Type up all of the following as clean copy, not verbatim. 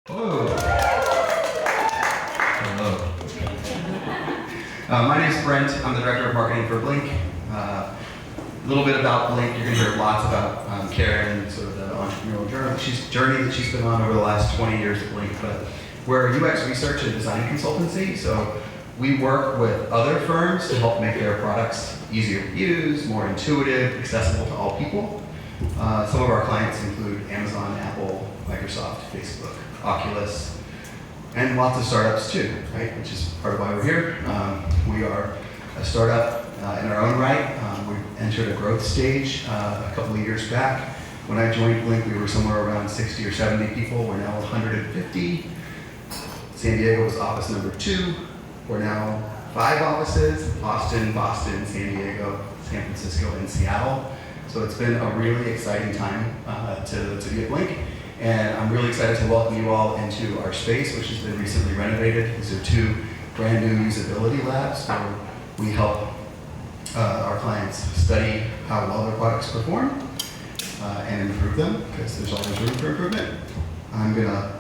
Hello. Hello. My name is Brent. I'm the Director of Marketing for Blink. A little bit about Blink. You're going to hear lots about Karen and sort of the entrepreneurial journey that she's been on over the last 20 years at Blink. But we're a UX research and design consultancy, so we work with other firms to help make their products easier to use, more intuitive, accessible to all people. Some of our clients include Amazon, Apple, Microsoft, Facebook, Oculus, and lots of startups too, right? Which is part of why we're here. We are a startup in our own right. We entered a growth stage a couple of years back. When I joined Blink, we were somewhere around 60 or 70 people. We're now 150. San Diego was office number 2. We're now 5 offices: Boston, San Diego, San Francisco, and Seattle. So it's been a really exciting time to be at Blink. And I'm really excited to welcome you all into our space, which has been recently renovated. These are 2 brand new usability labs where we help our clients study how well their products perform and improve them, because there's always room for improvement. I'm going to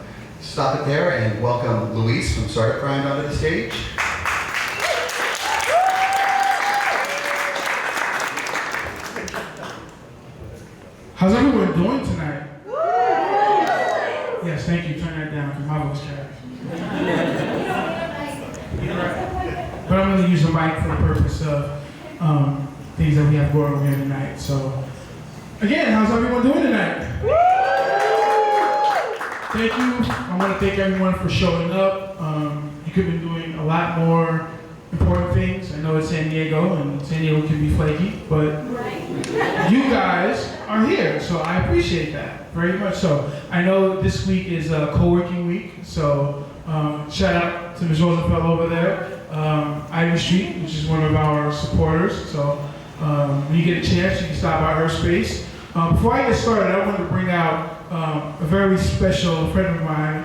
stop it there and welcome Luis from Startup Grind onto the stage. How's everyone doing tonight? Yes, thank you. Turn that down because my voice carries. But I'm going to use the mic for the purpose of things that we have going on here tonight. So, again, how's everyone doing tonight? Thank you. I want to thank everyone for showing up. You could have been doing a lot more important things. I know it's San Diego, and San Diego can be flaky, but you guys are here, so I appreciate that very much so. I know this week is a co-working week, so shout out to Ms. Roosevelt over there, Ivy Street, which is one of our supporters. So when you get a chance, you can stop by her space. Before I get started, I want to bring out a very special friend of mine.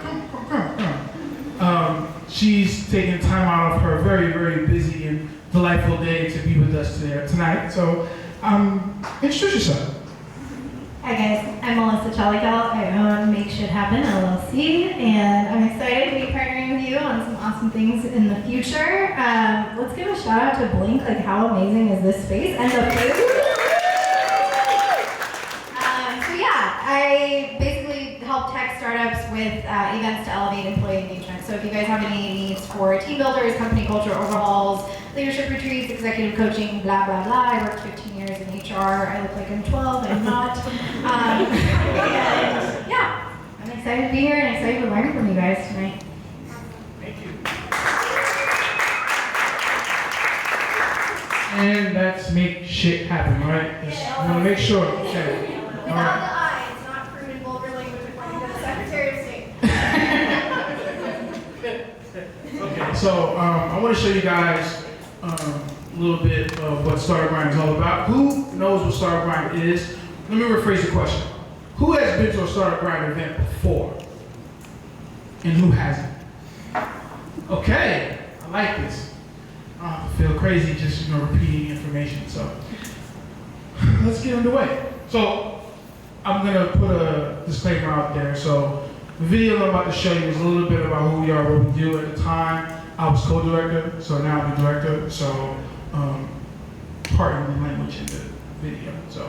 Come. She's taking time out of her very, very busy and delightful day to be with us tonight. So introduce yourself. Hi guys, I'm Melissa Challigal. I own Make Shit Happen LLC, and I'm excited to be partnering with you on some awesome things in the future. Let's give a shout out to Blink. Like, how amazing is this space and the food? So yeah, I basically help tech startups with events to elevate employee engagement. So if you guys have any needs for team builders, company culture overhauls, leadership retreats, executive coaching, blah, blah, blah. I worked 15 years in HR. I look like I'm 12, I'm not. And yeah, I'm excited to be here and excited to learn from you guys tonight. Thank you. And that's make shit happen, right? Just want to make sure. Okay. Without the I, it's not crude and vulgar language according to the Secretary of State. Okay, so I want to show you guys a little bit of what Startup Grind is all about. Who knows what Startup Grind is? Let me rephrase the question. Who has been to a Startup Grind event before? And who hasn't? Okay, I like this. I feel crazy just repeating information. So let's get underway. So I'm gonna put a disclaimer out there. So the video I'm about to show you is a little bit about who we are, what we do. At the time, I was co-director, so now I'm the director. So pardon the language in the video. So.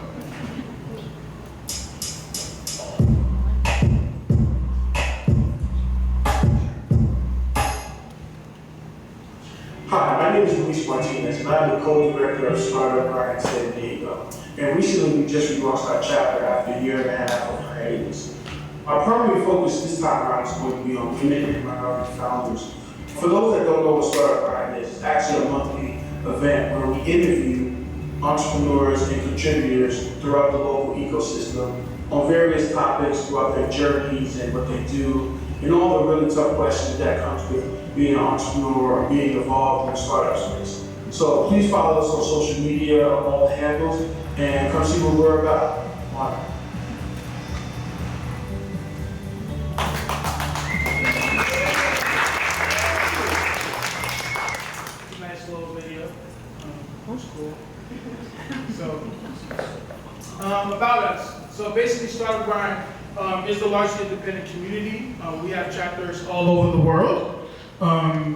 Hi, my name is Luis Martinez, and I'm the co-director of Startup Grind San Diego. And recently, we just relaunched our chapter after a year and a half of hiatus. Our primary focus this time around is going to be on women and minority founders. For those that don't know what Startup Grind is, it's actually a monthly event where we interview entrepreneurs and contributors throughout the local ecosystem on various topics throughout their journeys and what they do, and all the really tough questions that comes with being an entrepreneur or being involved in the startup space. So please follow us on social media on all the handles and come see what we're about. Bye. Nice little video. That's cool. So, about us. So basically, Startup Grind is the largely independent community. We have chapters all over the world.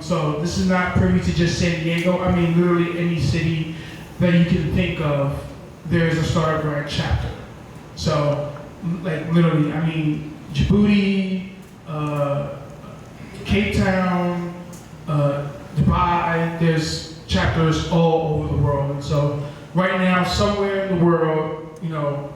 So this is not privy to just San Diego. I mean, literally any city that you can think of, there's a Startup Grind chapter. So, like literally, I mean, Djibouti, Cape Town, Dubai, there's chapters all over the world. And so right now, somewhere in the world, you know,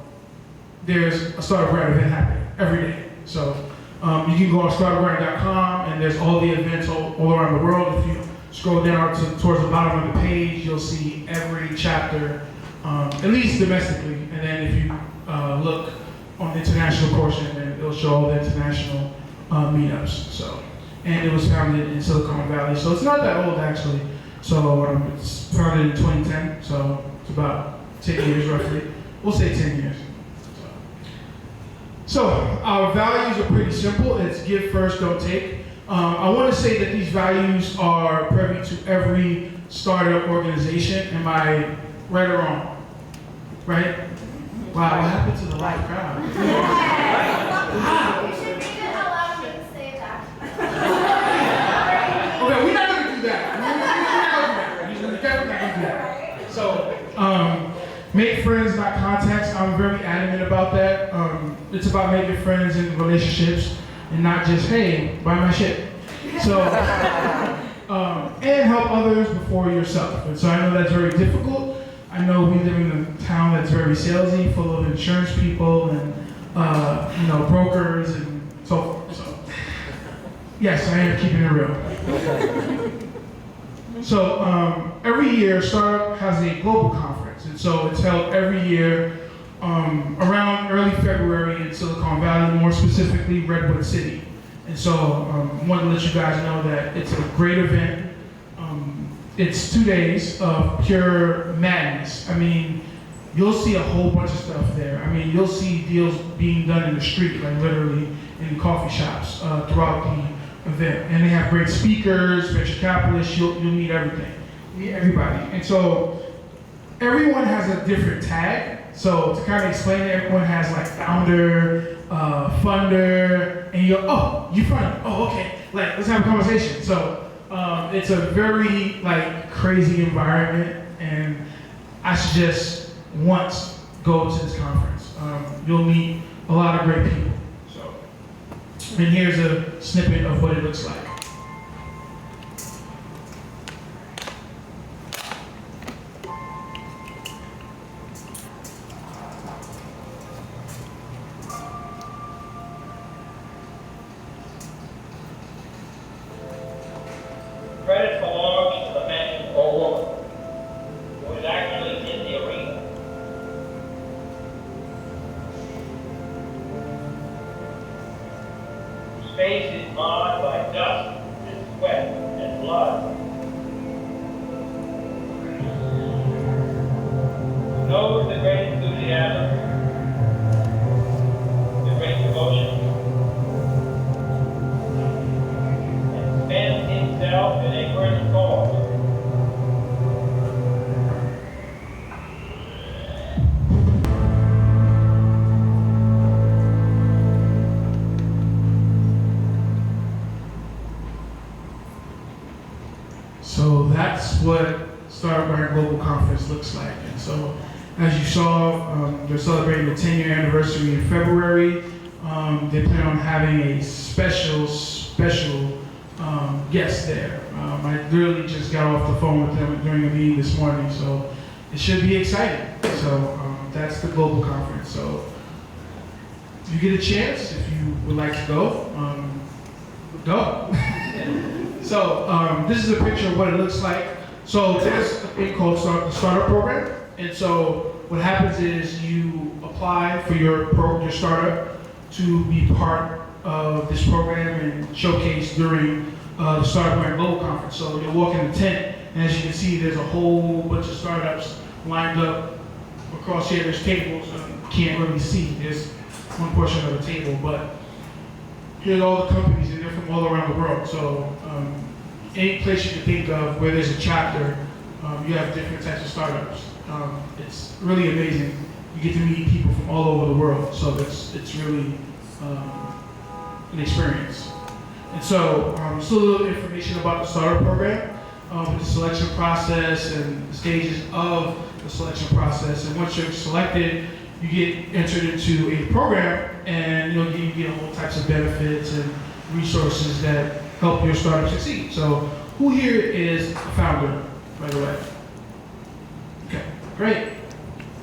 there's a Startup Grind event happening every day. So you can go on startupgrind.com and there's all the events all around the world. If you scroll down towards the bottom of the page, you'll see every chapter, at least domestically. And then if you look on the international portion, then it'll show all the international meetups. So, and it was founded in Silicon Valley. So it's not that old actually. So it's founded in 2010. So it's about 10 years roughly. We'll say 10 years. So our values are pretty simple. It's give first, don't take. I want to say that these values are privy to every startup organization. Am I right or wrong? Right? Wow, what happened to the live crowd? You should read it out loud and say that. Okay, we're not going to do that. We're definitely not going to do that. So, make friends, not contacts. I'm very adamant about that. It's about making friends and relationships and not just, hey, buy my shit. So, and help others before yourself. And so I know that's very difficult. I know we live in a town that's very salesy, full of insurance people and you know, brokers and so forth. So, yes, I am keeping it real. So every year, Startup has a global conference, and so it's held every year around early February in Silicon Valley, more specifically Redwood City. And so I want to let you guys know that it's a great event. It's 2 days of pure madness. I mean, you'll see a whole bunch of stuff there. I mean, you'll see deals being done in the street, like literally in coffee shops throughout the event. And they have great speakers, venture capitalists, you'll meet everything, meet everybody. And so everyone has a different tag. So to kind of explain it, everyone has like founder, funder, and you're, oh, you fund, oh, okay, like let's have a conversation. So it's a very like crazy environment, and I suggest once go to this conference. You'll meet a lot of great people. So, and here's a snippet of what it looks like. Credit belongs to the man or woman who is actually in the arena. Space is marred by dust and sweat and blood. Who knows the great enthusiasm, the great devotion, spends himself in a great cause. So that's what Startup Grind Global Conference looks like. And so, as you saw, they're celebrating the 10-year anniversary in February. They plan on having a special guest there. I literally just got off the phone with them during a meeting this morning, so it should be exciting. So that's the global conference. So if you get a chance, if you would like to go, go. So this is a picture of what it looks like. So there's a thing called the startup program, and so what happens is you apply for your startup to be part of this program and showcase during the Startup Grind Global Conference. So you'll walk in the tent, and as you can see, there's a whole bunch of startups lined up across here. There's tables, and you can't really see. There's one portion of the table, but here's all the companies, and they're from all around the world. So any place you can think of where there's a chapter, you have different types of startups. It's really amazing. You get to meet people from all over the world, so it's really an experience. And so, just a little information about the starter program, with the selection process and the stages of the selection process. And once you're selected, you get entered into a program, and you get all types of benefits and resources that help your startup succeed. So, who here is a founder, by the way? Okay, great.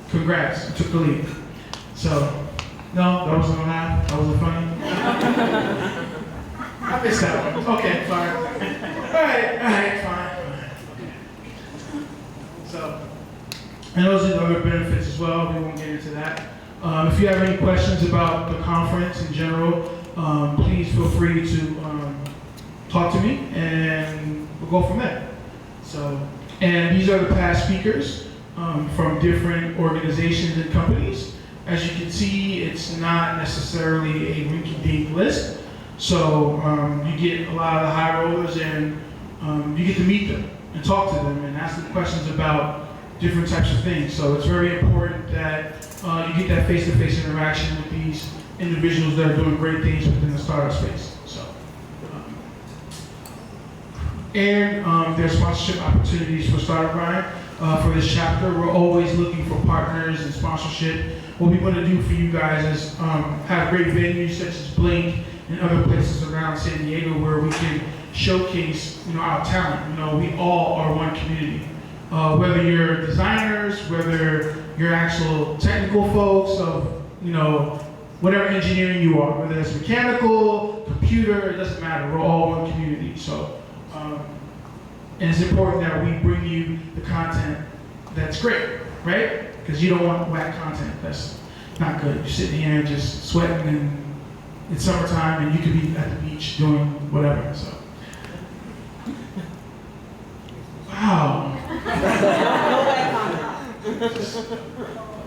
Congrats, you took the lead. So, no, that wasn't a laugh, that wasn't funny. I missed that one. Okay, fine. All right, fine. So, and those are the other benefits as well. We won't get into that. If you have any questions about the conference in general, please feel free to talk to me, and we'll go from there. So, and these are the past speakers from different organizations and companies. As you can see, it's not necessarily a rinky-dink list. So you get a lot of the high rollers, and you get to meet them and talk to them and ask them questions about different types of things. So it's very important that you get that face-to-face interaction with these individuals that are doing great things within the startup space. So, and there's sponsorship opportunities for Startup Grind. For this chapter, we're always looking for partners and sponsorship. What we want to do for you guys is have great venues such as Blink and other places around San Diego where we can showcase, our talent. We all are one community. Whether you're designers, whether you're actual technical folks of, whatever engineering you are, whether it's mechanical, computer, it doesn't matter. We're all one community. So, and it's important that we bring you the content that's great, right? Because you don't want whack content. That's not good. You're sitting here just sweating, and it's summertime, and you could be at the beach doing whatever. So, wow.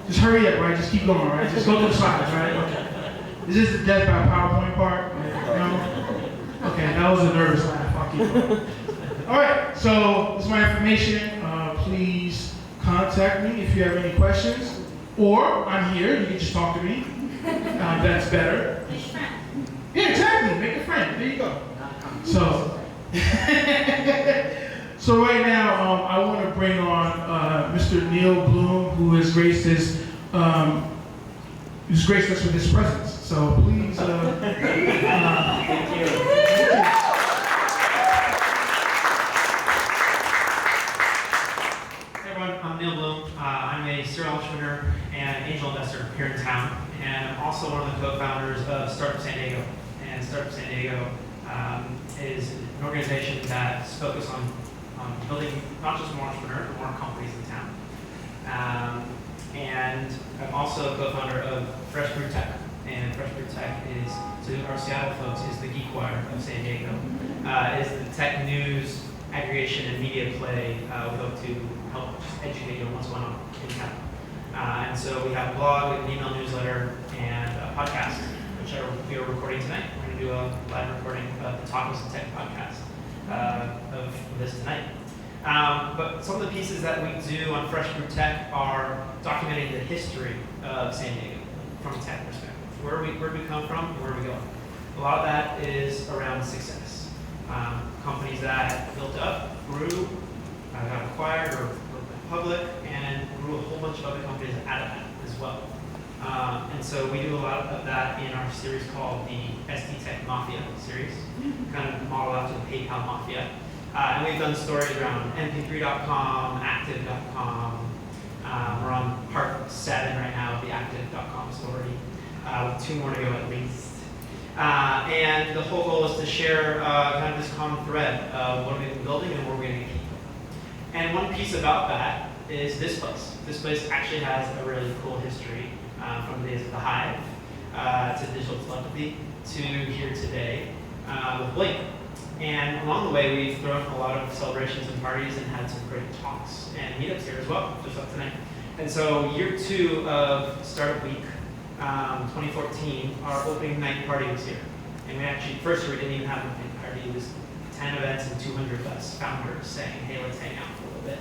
Just hurry up, right? Just keep going, right? Just go through the slides, right? Okay. Is this the death by PowerPoint part? No? Okay, that was a nervous laugh. I'll keep going. All right, so this is my information. Please contact me if you have any questions. Or I'm here, you can just talk to me. That's better. Make a friend. Yeah, exactly, make a friend. There you go. So, so right now, I want to bring on Mr. Neil Bloom, who has graced us with his presence. So please. Thank you. I'm Neil Bloom. I'm a serial entrepreneur and angel investor here in town, and I'm also one of the co-founders of Startup San Diego. And Startup San Diego is an organization that's focused on building not just more entrepreneurs, but more companies in town. And I'm also a co-founder of Fresh Brewed Tech. And Fresh Brewed Tech is, to our Seattle folks, is the Geek Wire of San Diego. It is the tech news aggregation and media play. We hope to help just educate you on what's going on in town. And so we have a blog, we have an email newsletter, and a podcast, which we are recording tonight. We're going to do a live recording of the Talkers and Tech podcast of this tonight. But some of the pieces that we do on Fresh Brewed Tech are documenting the history of San Diego from a tech perspective. Where we come from and where we go. A lot of that is around success. Companies that built up, grew, got acquired or went public, and grew a whole bunch of other companies out of that as well. And so we do a lot of that in our series called the SD Tech Mafia series, kind of model after the PayPal Mafia. And we've done stories around mp3.com, active.com. We're on part 7 right now of the active.com story, with 2 more to go at least. And the whole goal is to share kind of this common thread of what we've been building and where we're going to keep it. And one piece about that is this place. This place actually has a really cool history from the days of the Hive to digital telepathy to here today with Blink. And along the way, we've thrown a lot of celebrations and parties and had some great talks and meetups here as well, just like tonight. And so year 2 of Startup Week 2014, our opening night party was here. And we actually, first year we didn't even have an opening party. It was 10 events and 200 of us founders saying, hey, let's hang out for a little bit.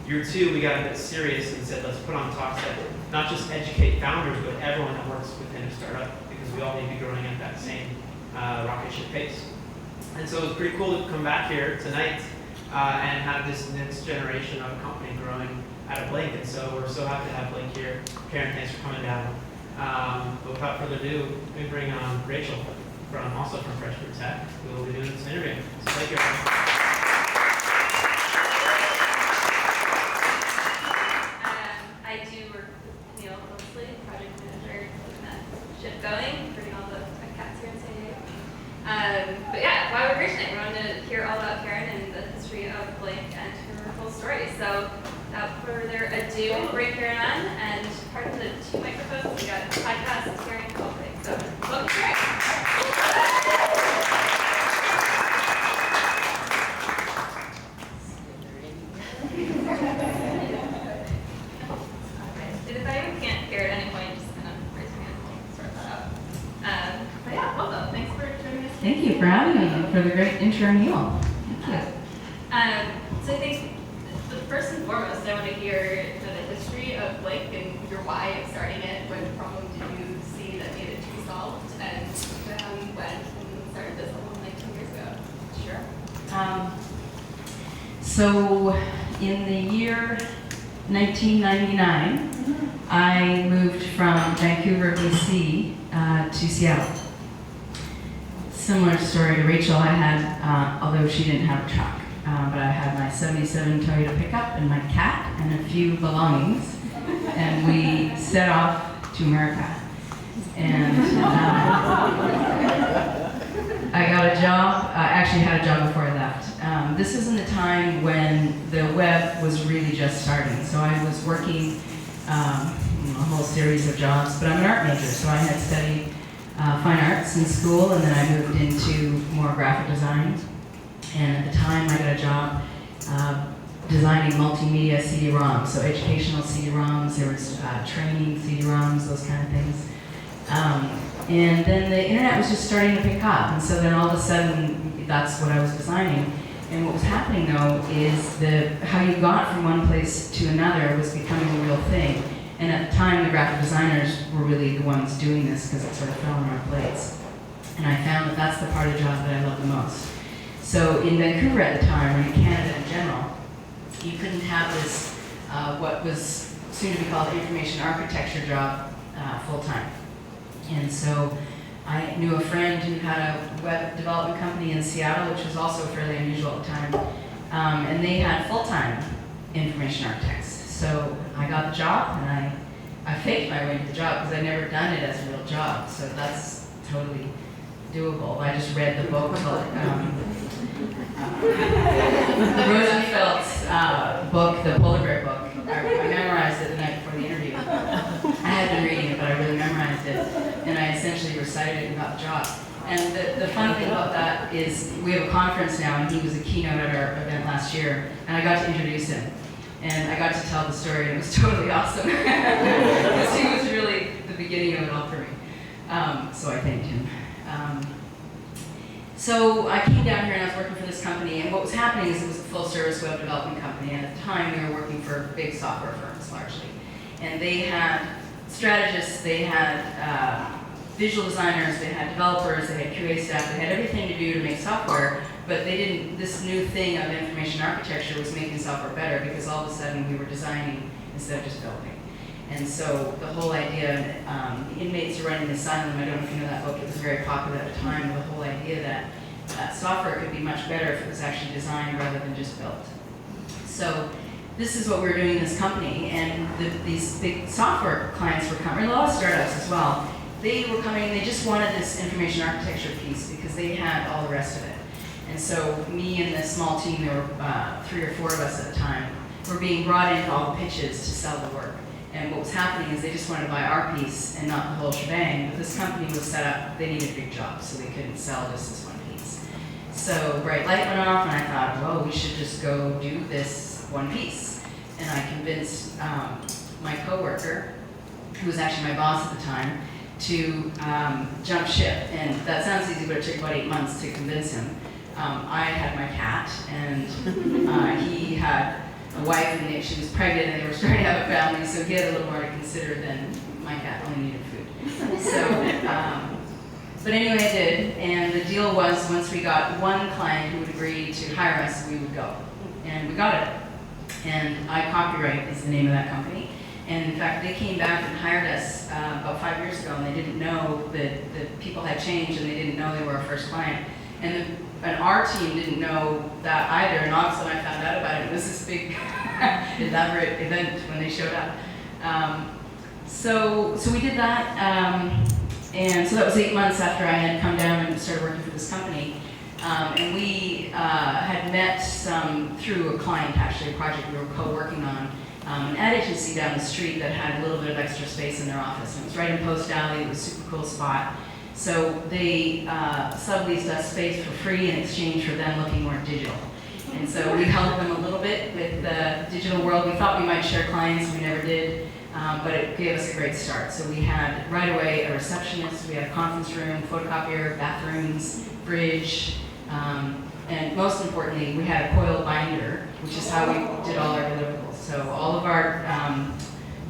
Year 2, we got a bit serious and said, let's put on talks that not just educate founders, but everyone that works within a startup, because we all need to be growing at that same rocket ship pace. And so it was pretty cool to come back here tonight and have this next generation of a company growing out of Blink. And so we're so happy to have Blink here. Karen, thanks for coming down. But without further ado, we bring on Rachel, also from Fresh Brewed Tech, who will be doing this interview. So thank you, everyone. I do work with Neil closely, project manager, keeping that ship going, bringing all the tech cats here in San Diego. But yeah, why we're here tonight, we wanted to hear all about Karen and the history of Blink and her whole story. So without further ado, we'll bring Karen on, and pardon the 2 microphones, we got podcast, Karen, and all things. So welcome, Karen. If anyone can't hear at any point, just kind of raise your hand and we'll sort that out. But yeah, welcome. Thanks for joining us. Thank you for having me and for the great intro, Neil. Thank you. So I think first and foremost, I want to hear the history of Blink and your why of starting it. What problem did you see that needed to be solved, and how you went and started this almost like 2 years ago? Sure. So in the year 1999, I moved from Vancouver, BC to Seattle. Similar story to Rachel, I had, although she didn't have a truck, but I had my 77 Toyota pickup and my cat and a few belongings, and we set off to America. And I got a job, I actually had a job before I left. This was in the time when the web was really just starting, so I was working a whole series of jobs, but I'm an art major, so I had studied fine arts in school, and then I moved into more graphic design. And at the time, I got a job designing multimedia CD-ROMs, so educational CD-ROMs, there was training CD-ROMs, those kind of things. And then the internet was just starting to pick up, and so then all of a sudden, that's what I was designing. And what was happening though is how you got from one place to another was becoming a real thing. And at the time, the graphic designers were really the ones doing this because it sort of fell on our plates. And I found that that's the part of the job that I love the most. So in Vancouver at the time, or in Canada in general, you couldn't have this, what was soon to be called information architecture job full-time. And so I knew a friend who had a web development company in Seattle, which was also fairly unusual at the time, and they had full-time information architects. So I got the job, and I faked my way to the job because I'd never done it as a real job, so that's totally doable. I just read the book called Roosevelt's book, the Polar Bear book. I memorized it the night before the interview. I had been reading it, but I really memorized it, and I essentially recited it and got the job. And the fun thing about that is we have a conference now, and he was a keynote at our event last year, and I got to introduce him. And I got to tell the story, and it was totally awesome. Because he was really the beginning of it all for me. So I thanked him. So I came down here and I was working for this company, and what was happening is it was a full-service web development company, and at the time we were working for big software firms largely. And they had strategists, they had visual designers, they had developers, they had QA staff, they had everything to do to make software, but they didn't, this new thing of information architecture was making software better because all of a sudden we were designing instead of just building. And so the whole idea, the Inmates Are Running the Asylum, I don't know if you know that book, it was very popular at the time, the whole idea that software could be much better if it was actually designed rather than just built. So this is what we were doing in this company, and these big software clients were coming, a lot of startups as well. They were coming, they just wanted this information architecture piece because they had all the rest of it. And so me and this small team, there were 3 or 4 of us at the time, were being brought into all the pitches to sell the work. And what was happening is they just wanted to buy our piece and not the whole shebang, but this company was set up, they needed big jobs, so they couldn't sell just this one piece. So bright light went off, and I thought, well, we should just go do this one piece. And I convinced my coworker, who was actually my boss at the time, to jump ship. And that sounds easy, but it took about 8 months to convince him. I had my cat, and he had a wife, and she was pregnant, and they were starting to have a family, so he had a little more to consider than my cat only needed food. So, but anyway, I did, and the deal was once we got one client who would agree to hire us, we would go. And we got it. And iCopyright is the name of that company. And in fact, they came back and hired us about 5 years ago, and they didn't know that people had changed, and they didn't know they were our first client. And our team didn't know that either, and all of a sudden I found out about it. It was this big, elaborate event when they showed up. So we did that, and so that was 8 months after I had come down and started working for this company. And we had met through a client, actually, a project we were co-working on, an ad agency down the street that had a little bit of extra space in their office. And it was right in Post Alley. It was a super cool spot. So they subleased us space for free in exchange for them looking more digital. And so we helped them a little bit with the digital world. We thought we might share clients, we never did, but it gave us a great start. So we had right away a receptionist, we had a conference room, photocopier, bathrooms, fridge, and most importantly, we had a coil binder, which is how we did all our deliverables. So all of our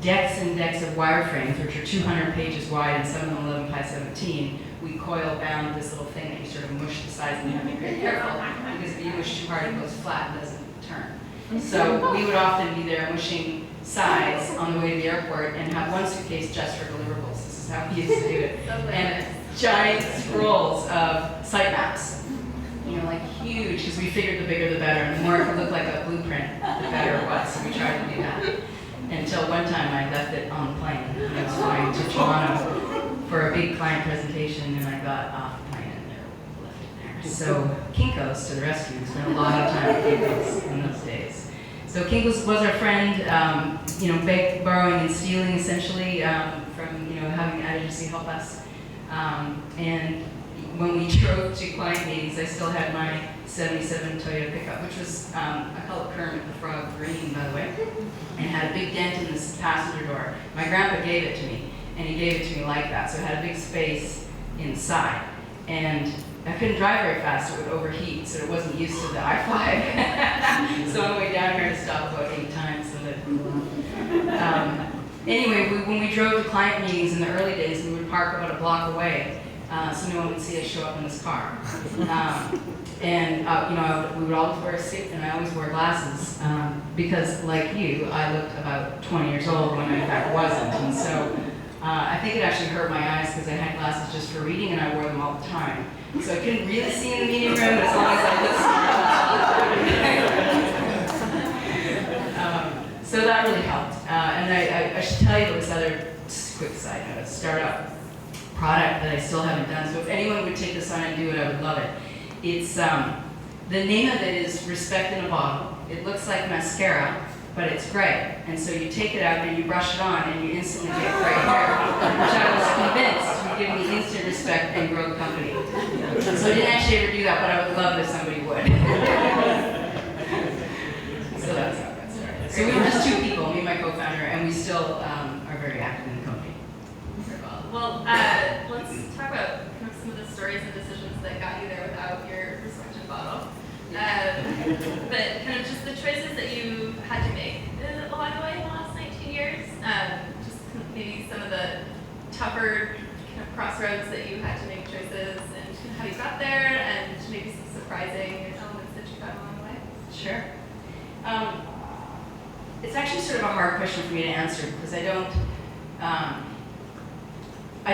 decks and decks of wireframes, which are 200 pages wide and some of them 11 by 17, we coil bound this little thing that you sort of mush the sides, and you have to be very careful because if you mush too hard, it goes flat and doesn't turn. So we would often be there mushing sides on the way to the airport and have one suitcase just for deliverables. This is how we used to do it. And giant scrolls of site maps. You know, like huge, because we figured the bigger the better, and the more it would look like a blueprint, the better it was. So we tried to do that. Until one time I left it on the plane. I was flying to Toronto for a big client presentation, and I got off the plane and left it there. So Kinko's to the rescue. We spent a lot of time at Kinko's in those days. So Kinko's was our friend, you know, borrowing and stealing essentially from, you know, having an ad agency help us. And when we drove to client meetings, I still had my 77 Toyota pickup, which was, I call it Kermit the Frog green, by the way, and had a big dent in this passenger door. My grandpa gave it to me, and he gave it to me like that, so it had a big space inside. And I couldn't drive very fast, so it would overheat, so it wasn't used to the I-5. So on the way down here, I stopped about 8 times so that it would cool off. Anyway, when we drove to client meetings in the early days, we would park about a block away, so no one would see us show up in this car. And you know, we would always wear a suit, and I always wore glasses because, like you, I looked about 20 years old when I in fact wasn't. And so I think it actually hurt my eyes because I had glasses just for reading, and I wore them all the time. So I couldn't really see in the meeting room, but as long as I looked smart. So that really helped. And I should tell you this other quick side note, a startup product that I still haven't done. So if anyone would take this on and do it, I would love it. It's, the name of it is Respect in a Bottle. It looks like mascara, but it's gray. And so you take it out and you brush it on and you instantly get gray hair, which I was convinced would give me instant respect and grow the company. So I didn't actually ever do that, but I would love if somebody would. So that's how it got started. So we were just 2 people, me and my co-founder, and we still are very active in the company. Well, let's talk about kind of some of the stories and decisions that got you there without your prescription bottle. But kind of just the choices that you had to make along the way in the last 19 years. Just maybe some of the tougher kind of crossroads that you had to make choices and how you got there, and maybe some surprising elements that you got along the way. Sure. It's actually sort of a hard question for me to answer because I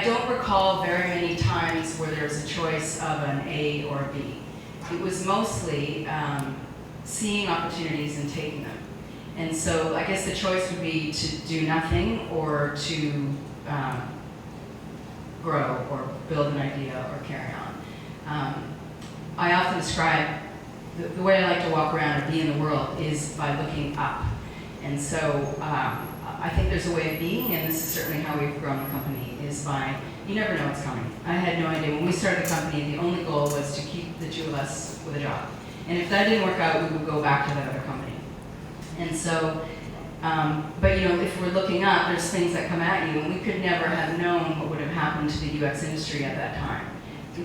don't recall very many times where there was a choice of an A or a B. It was mostly seeing opportunities and taking them. And so I guess the choice would be to do nothing or to grow or build an idea or carry on. I often describe the way I like to walk around or be in the world is by looking up. And so I think there's a way of being, and this is certainly how we've grown the company, is by, you never know what's coming. I had no idea. When we started the company, the only goal was to keep the 2 of us with a job. And if that didn't work out, we would go back to that other company. And so, but you know, if we're looking up, there's things that come at you, and we could never have known what would have happened to the UX industry at that time.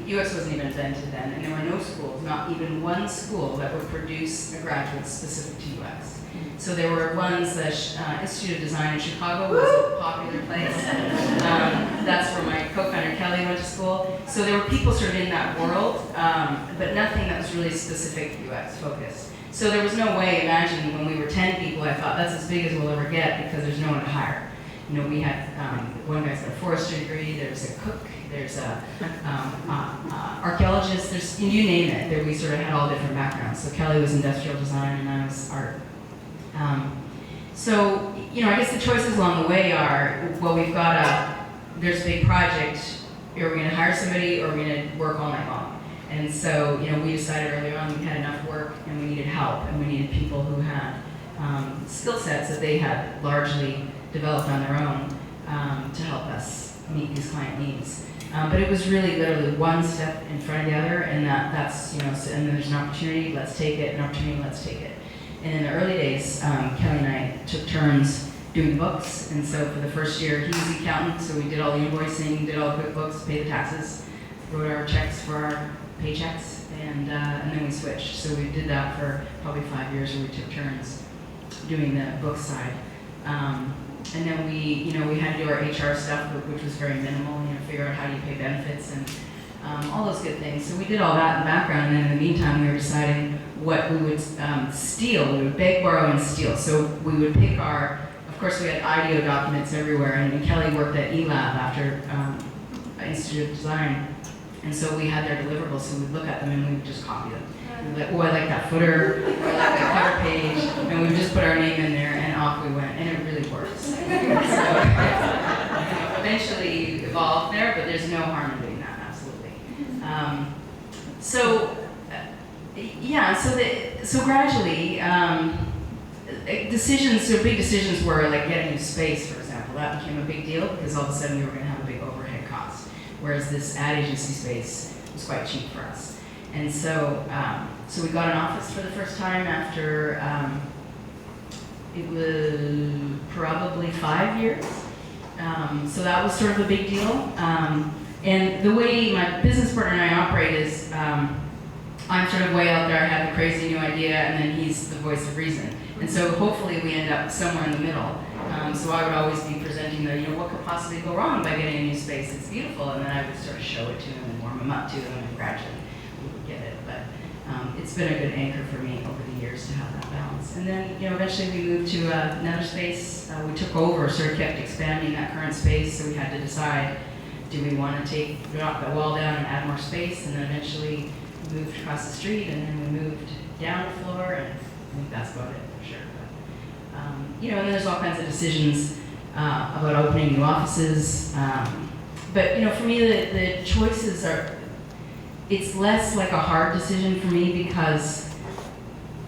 UX wasn't even invented then, and there were no schools, not even one school that would produce a graduate specific to UX. So there were ones, the Institute of Design in Chicago was a popular place. That's where my co-founder Kelly went to school. So there were people sort of in that world, but nothing that was really specific UX focused. So there was no way, imagine when we were 10 people, I thought that's as big as we'll ever get because there's no one to hire. You know, we had, one guy's got a forestry degree, there's a cook, there's a archaeologist, there's, you name it. There we sort of had all different backgrounds. So Kelly was industrial design and I was art. So, you know, I guess the choices along the way are, well, there's a big project, are we gonna hire somebody or are we gonna work all night long? And so, you know, we decided earlier on we had enough work and we needed help and we needed people who had skill sets that they had largely developed on their own to help us meet these client needs. But it was really literally one step in front of the other, and that's, you know, so, and then there's an opportunity, let's take it, an opportunity, let's take it. And in the early days, Kelly and I took turns doing books, and so for the first year, he was the accountant, so we did all the invoicing, did all the QuickBooks, paid the taxes, wrote our checks for our paychecks, and then we switched. So we did that for probably 5 years, where we took turns doing the book side. And then we had to do our HR stuff, which was very minimal, you know, figure out how do you pay benefits and all those good things. So we did all that in the background, and then in the meantime, we were deciding what we would steal. We would beg, borrow, and steal. So we would pick of course, we had IDEO documents everywhere, and Kelly worked at eLab after Institute of Design, and so we had their deliverables, so we'd look at them and we would just copy them. We'd be like, oh, I like that footer, or I like that cover page, and we would just put our name in there, and off we went, and it really works. So, eventually evolved there, but there's no harm in doing that, absolutely. So gradually, big decisions were like getting new space, for example. That became a big deal because all of a sudden we were going to have a big overhead cost, whereas this ad agency space was quite cheap for us. And so, we got an office for the first time after it was probably 5 years. So that was sort of a big deal. And the way my business partner and I operate is, I'm sort of way out there, I have a crazy new idea, and then he's the voice of reason. And so hopefully we end up somewhere in the middle. So I would always be presenting what could possibly go wrong by getting a new space? It's beautiful. And then I would sort of show it to him and warm him up to him, and gradually we would get it. But it's been a good anchor for me over the years to have that balance. And then, eventually we moved to another space. We took over, sort of kept expanding that current space. So we had to decide, do we want to knock the wall down and add more space? And then eventually we moved across the street, and then we moved down the floor, and I think that's about it for sure. But, and then there's all kinds of decisions about opening new offices. But for me, the choices it's less like a hard decision for me because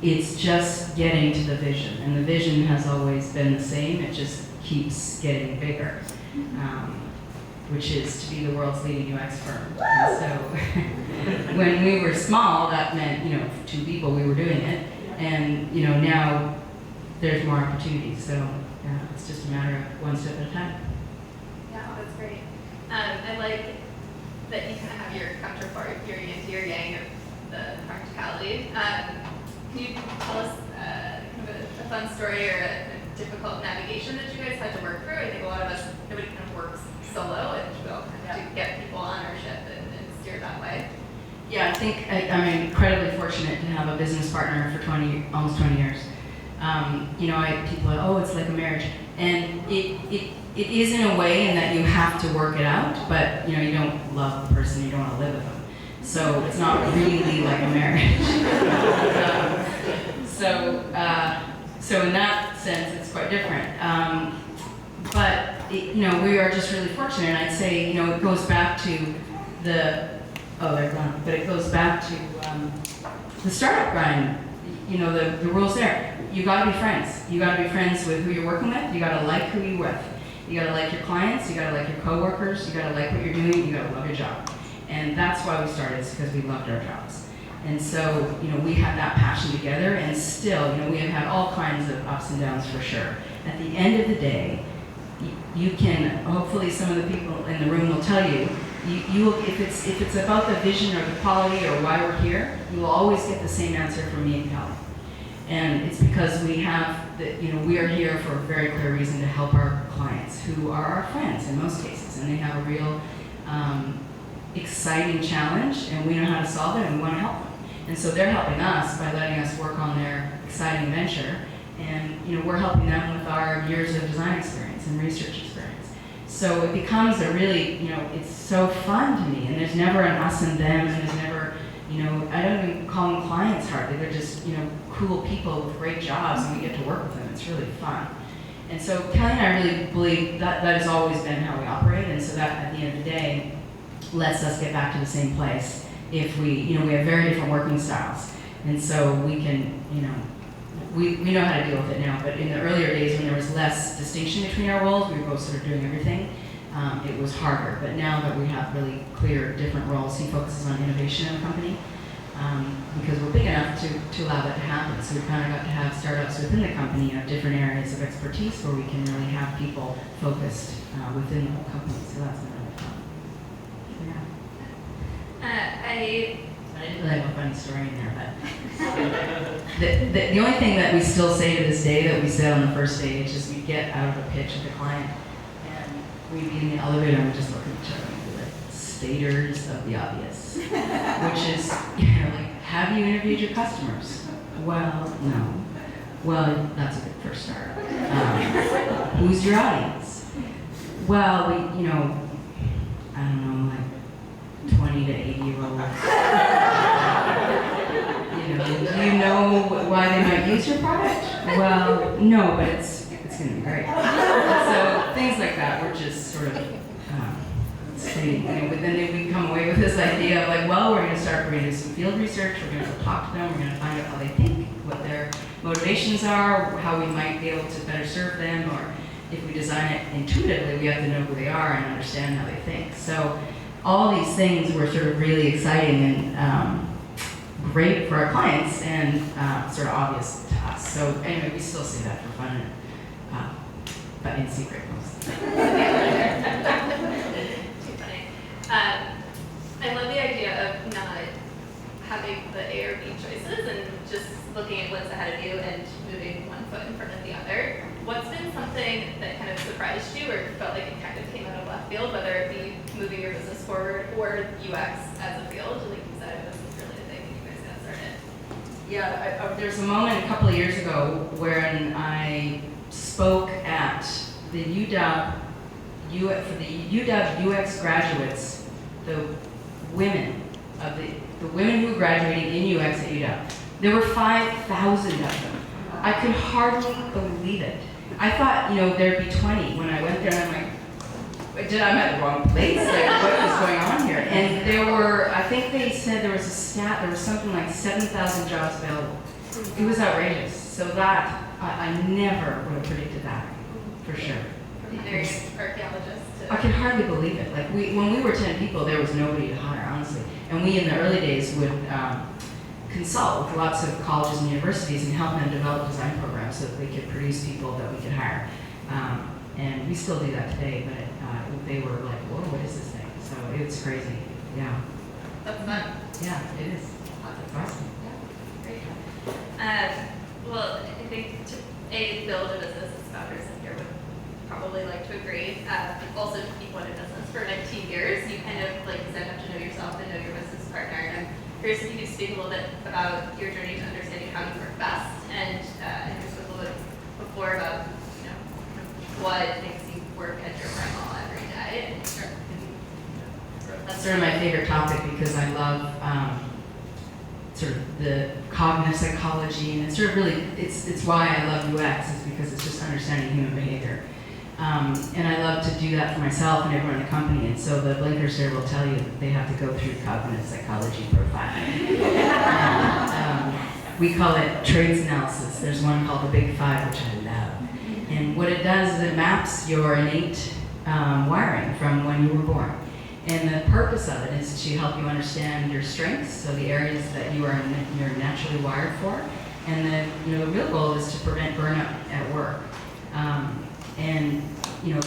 it's just getting to the vision. And the vision has always been the same, it just keeps getting bigger, which is to be the world's leading UX firm. And so when we were small, that meant, for 2 people we were doing it. And, now there's more opportunities. So it's just a matter of one step at a time. Yeah, that's great. I like that you kind of have your counterpart, your yin to your yang of the practicality. Can you tell us kind of a fun story or a difficult navigation that you guys had to work through? I think a lot of us, nobody kind of works solo, and we all kind of have to get people on our ship and steer that way. Yeah, I think I'm incredibly fortunate to have a business partner for almost 20 years. People are, oh, it's like a marriage. And it is in a way in that you have to work it out, but you don't love the person, you don't want to live with them. So it's not really like a marriage. So in that sense, it's quite different. But we are just really fortunate, and I'd say, it goes back to they're gone. But it goes back to the startup grind. The rules there. You got to be friends. You got to be friends with who you're working with. You got to like who you're with. You got to like your clients. You got to like your coworkers. You got to like what you're doing. You got to love your job. And that's why we started. It's because we loved our jobs. And so, we had that passion together. And still, we have had all kinds of ups and downs for sure. At the end of the day, you can. Hopefully, some of the people in the room will tell you. You will, if it's about the vision or the quality or why we're here, you will always get the same answer from me and Kelly. And it's because we have, we are here for a very clear reason to help our clients, who are our friends in most cases, and they have a real exciting challenge, and we know how to solve it, and we want to help them. And so they're helping us by letting us work on their exciting venture, and we're helping them with our years of design experience and research experience. So it becomes a really, it's so fun to me, and there's never an us and them, and there's never, I don't even call them clients hardly. They're just, cool people with great jobs, and we get to work with them. It's really fun. And so Kelly and I really believe that has always been how we operate, and so that at the end of the day lets us get back to the same place if we have very different working styles. And so we can, we know how to deal with it now, but in the earlier days when there was less distinction between our roles, we were both sort of doing everything, it was harder. But now that we have really clear different roles, he focuses on innovation in the company, because we're big enough to allow that to happen. So we've kind of got to have startups within the company of different areas of expertise where we can really have people focused within the whole company. So that's been really fun. I didn't really have a funny story in there, but the only thing that we still say to this day that we said on the first stage is we get out of the pitch of the client and we'd be in the elevator and we'd just look at each other and be like, staters of the obvious, which is, like, have you interviewed your customers? Well, no. Well, that's a good first start. Who's your audience? Well, we, I don't know, like 20 to 80-year-olds. Do you know why they might use your product? Well, no, but it's going to be great. So things like that, we're just sort of stating. But then we come away with this idea of like, well, we're going to do some field research. We're going to talk to them. We're going to find out how they think, what their motivations are, how we might be able to better serve them, or if we design it intuitively, we have to know who they are and understand how they think. So all these things were sort of really exciting and great for our clients and sort of obvious to us. So anyway, we still say that for fun, but in secret mostly. Too funny. I love the idea of not having the A or B choices and just looking at what's ahead of you and moving one foot in front of the other. What's been something that kind of surprised you or felt like it kind of came out of left field, whether it be moving your business forward or UX as a field? Like you said, this is really the thing that you guys got started. Yeah, there's a moment a couple of years ago when I spoke at the for the UW UX graduates, the women who were graduating in UX at UW. There were 5,000 of them. I could hardly believe it. I thought, there'd be 20 when I went there, and I'm like, I'm at the wrong place? Like, what is going on here? And there were, I think they said there was a stat, there was something like 7,000 jobs available. It was outrageous. So that, I never would have predicted that, for sure. From various archaeologists to... I can hardly believe it. Like, when we were 10 people, there was nobody to hire, honestly. And we, in the early days, would consult with lots of colleges and universities and help them develop design programs so that they could produce people that we could hire. And we still do that today, but they were like, whoa, what is this thing? So it's crazy. Yeah. That's fun. Yeah, it is. That's awesome. Yeah, great. Well, I think to build a business, as founders in here would probably like to agree. Also, if you've run a business for 19 years, you kind of, like you said, have to know yourself and know your business partner. And I'm curious if you could speak a little bit about your journey to understanding how you work best, and you spoke a little bit before about what makes you work at your primal every day. That's sort of my favorite topic because I love sort of the cognitive psychology, and it's sort of really, it's why I love UX, is because it's just understanding human behavior. And I love to do that for myself and everyone in the company, and so the blinkers here will tell you that they have to go through cognitive psychology profiling. We call it traits analysis. There's one called the Big Five, which I love. And what it does is it maps your innate wiring from when you were born. And the purpose of it is to help you understand your strengths, so the areas that you're naturally wired for. And the real goal is to prevent burnout at work. And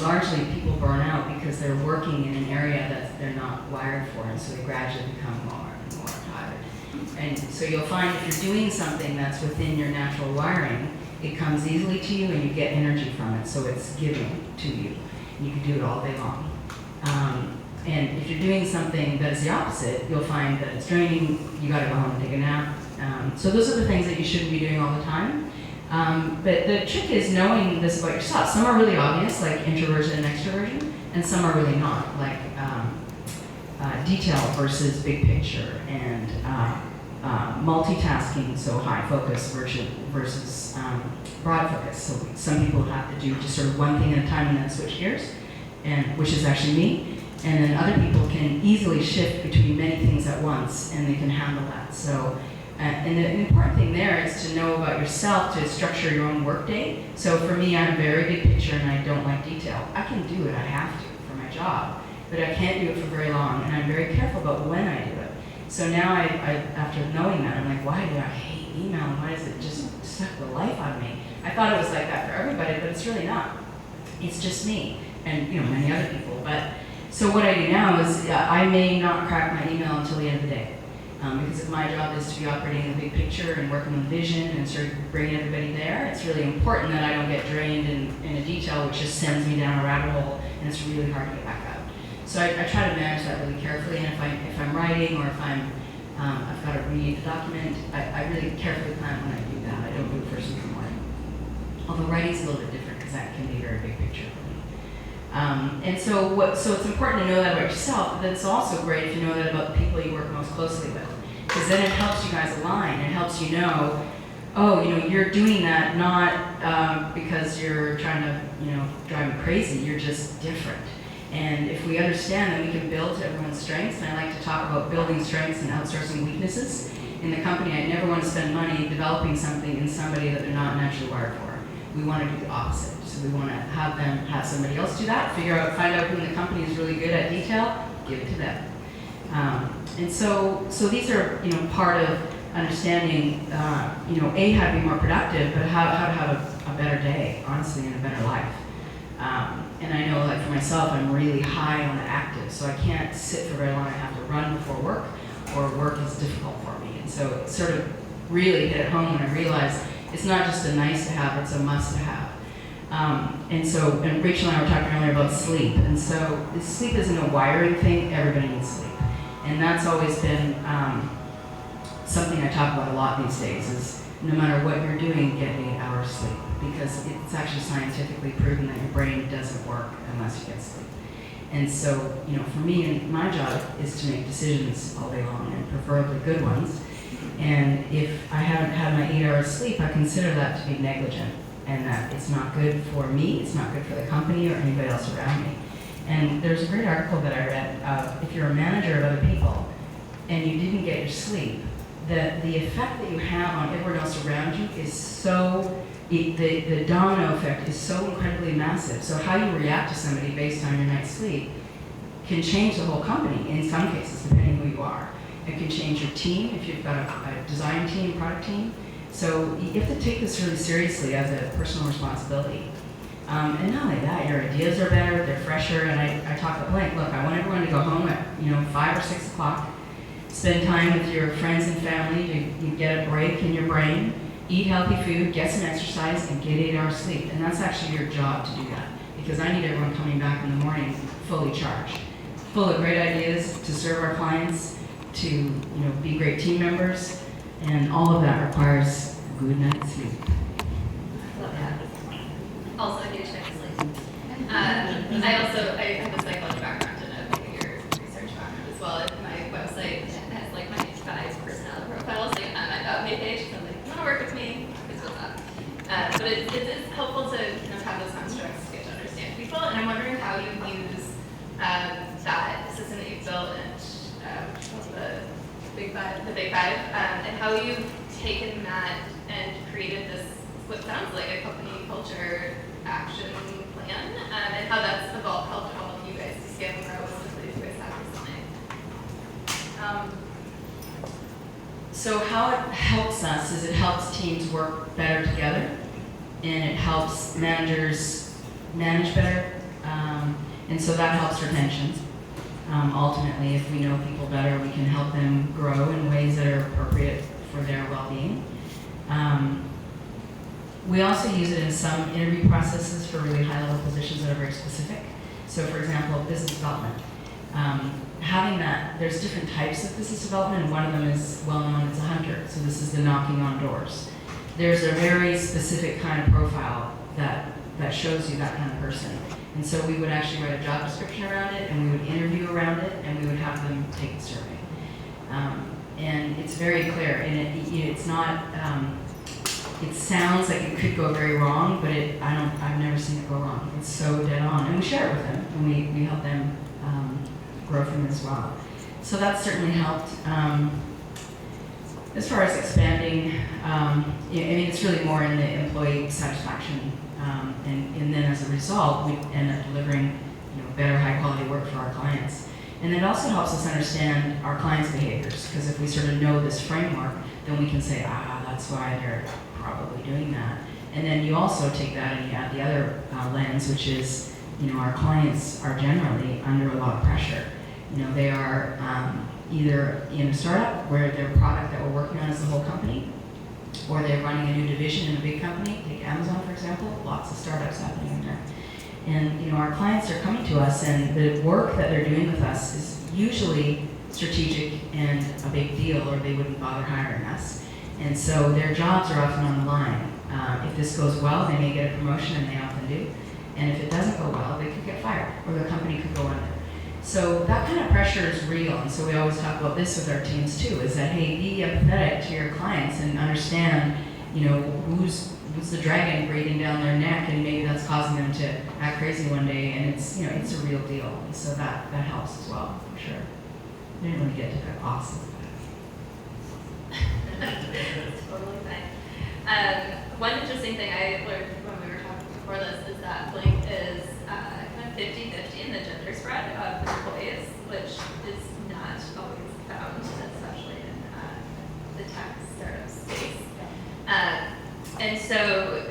largely people burn out because they're working in an area that they're not wired for, and so they gradually become more and more tired. And so you'll find if you're doing something that's within your natural wiring, it comes easily to you and you get energy from it, so it's giving to you. You can do it all day long. And if you're doing something that is the opposite, you'll find that it's draining, you gotta go home and take a nap. So those are the things that you shouldn't be doing all the time. But the trick is knowing this about yourself. Some are really obvious, like introversion and extroversion, and some are really not, like detail versus big picture, and multitasking, so high focus versus broad focus. So some people have to do just sort of one thing at a time and then switch gears, and which is actually me. And then other people can easily shift between many things at once, and they can handle that. So, and the important thing there is to know about yourself, to structure your own workday. So for me, I'm very big picture and I don't like detail. I can do it, I have to for my job, but I can't do it for very long, and I'm very careful about when I do it. So now I after knowing that, I'm like, why do I hate email? Why does it just suck the life out of me? I thought it was like that for everybody, but it's really not. It's just me and many other people. But so what I do now is I may not crack my email until the end of the day. Because if my job is to be operating in the big picture and working on the vision and sort of bringing everybody there, it's really important that I don't get drained in a detail which just sends me down a rabbit hole, and it's really hard to get back out. So I try to manage that really carefully, and if I'm writing or if I've got to read a document, I really carefully plan when I do that. I don't do it first thing in the morning. Although writing's a little bit different because that can be very big picture for me. And so it's important to know that about yourself, but then it's also great if you know that about the people you work most closely with. Because then it helps you guys align. It helps you know, you're doing that not because you're trying to, drive me crazy. You're just different. And if we understand that we can build to everyone's strengths, and I like to talk about building strengths and outsourcing weaknesses. In the company, I never want to spend money developing something in somebody that they're not naturally wired for. We want to do the opposite. So we want to have them have somebody else do that, find out who in the company is really good at detail, give it to them. And so these are, part of understanding, A, how to be more productive, but how to have a better day, honestly, and a better life. And I know, like for myself, I'm really high on the active, so I can't sit for very long. I have to run before work, or work is difficult for me. And so it sort of really hit home when I realized it's not just a nice to have, it's a must to have. And Rachel and I were talking earlier about sleep. And so sleep isn't a wiring thing, everybody needs sleep. And that's always been something I talk about a lot these days, is no matter what you're doing, get 8 hours sleep. Because it's actually scientifically proven that your brain doesn't work unless you get sleep. And so, for me, my job is to make decisions all day long, and preferably good ones. And if I haven't had my 8 hours sleep, I consider that to be negligent, and that it's not good for me, it's not good for the company or anybody else around me. And there's a great article that I read, if you're a manager of other people and you didn't get your sleep, that the effect that you have on everyone else around you is so, the domino effect is so incredibly massive. So how you react to somebody based on your night's sleep can change the whole company in some cases, depending who you are. It can change your team if you've got a design team, product team. So you have to take this really seriously as a personal responsibility. And not only that, your ideas are better, they're fresher, and I talk at length. Look, I want everyone to go home at 5 or 6 o'clock, spend time with your friends and family, to get a break in your brain, eat healthy food, get some exercise, and get 8 hours sleep. And that's actually your job to do that, because I need everyone coming back in the morning fully charged, full of great ideas to serve our clients, to be great team members, and all of that requires a good night's sleep. Love that. Also a huge fan of sleep. I have a psychology background and a behavior research background as well. My website has like my 5 personality profiles like on my about me page. So I'm like, you want to work with me? It's what's up. But it is helpful to have those constructs to get to understand people. And I'm wondering how you use that system that you've built and the Big Five, and how you've taken that and created this what sounds like a company culture action plan, and how that's helped all of you guys to scale and grow as quickly as you guys have recently. So how it helps us is it helps teams work better together, and it helps managers manage better, and so that helps retention. Ultimately, if we know people better, we can help them grow in ways that are appropriate for their well-being. We also use it in some interview processes for really high-level positions that are very specific. So, for example, business development. Having that, there's different types of business development, and one of them is well known as a hunter. So this is the knocking on doors. There's a very specific kind of profile that shows you that kind of person. And so we would actually write a job description around it, and we would interview around it, and we would have them take the survey. And it's very clear, and it's not. It sounds like it could go very wrong, but I've never seen it go wrong. It's so dead on, and we share it with them, and we help them grow from it as well. So that's certainly helped. As far as expanding, I mean, it's really more in the employee satisfaction, and then as a result, we end up delivering, better, high-quality work for our clients. And it also helps us understand our clients' behaviors, because if we sort of know this framework, then we can say, that's why they're probably doing that. And then you also take that and you add the other lens, which is, our clients are generally under a lot of pressure. They are either in a startup where their product that we're working on is the whole company, or they're running a new division in a big company. Take Amazon, for example, lots of startups happening in there. And our clients are coming to us, and the work that they're doing with us is usually strategic and a big deal, or they wouldn't bother hiring us. And so their jobs are often on the line. If this goes well, they may get a promotion, and they often do. And if it doesn't go well, they could get fired, or the company could go under. So that kind of pressure is real, and so we always talk about this with our teams too, is that, hey, be empathetic to your clients and understand, who's the dragon breathing down their neck, and maybe that's causing them to act crazy one day, and it's a real deal. And so that helps as well, for sure. I didn't really get to the costs. Totally fine. One interesting thing I learned when we were talking before this is that Blink is kind of 50-50 in the gender spread of employees, which is not always found, especially in the tech startup space. And so,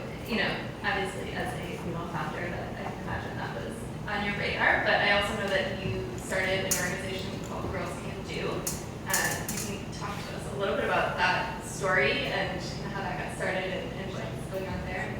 obviously as a female founder, that I can imagine that was on your radar, but I also know that you started an organization called Girls Can Do. You can talk to us a little bit about that story and how that got started and what's going on there.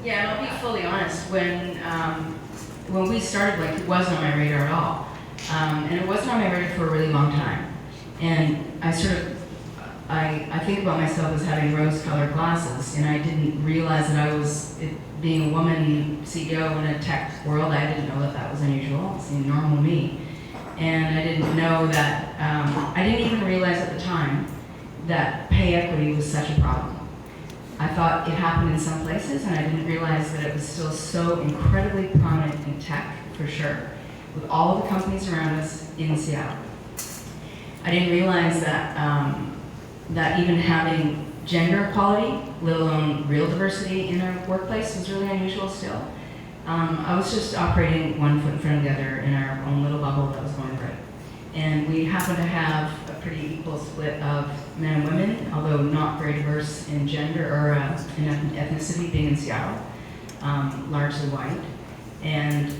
Yeah, and I'll be fully honest, when we started, it wasn't on my radar at all. And it wasn't on my radar for a really long time. And I think about myself as having rose-colored glasses, and I didn't realize that being a woman CEO in a tech world, I didn't know that was unusual. It seemed normal to me. And I didn't know that, I didn't even realize at the time that pay equity was such a problem. I thought it happened in some places, and I didn't realize that it was still so incredibly prominent in tech, for sure, with all of the companies around us in Seattle. I didn't realize that that even having gender equality, let alone real diversity in our workplace, was really unusual still. I was just operating one foot in front of the other in our own little bubble that was going great. And we happened to have a pretty equal split of men and women, although not very diverse in gender or in ethnicity, being in Seattle, largely white. And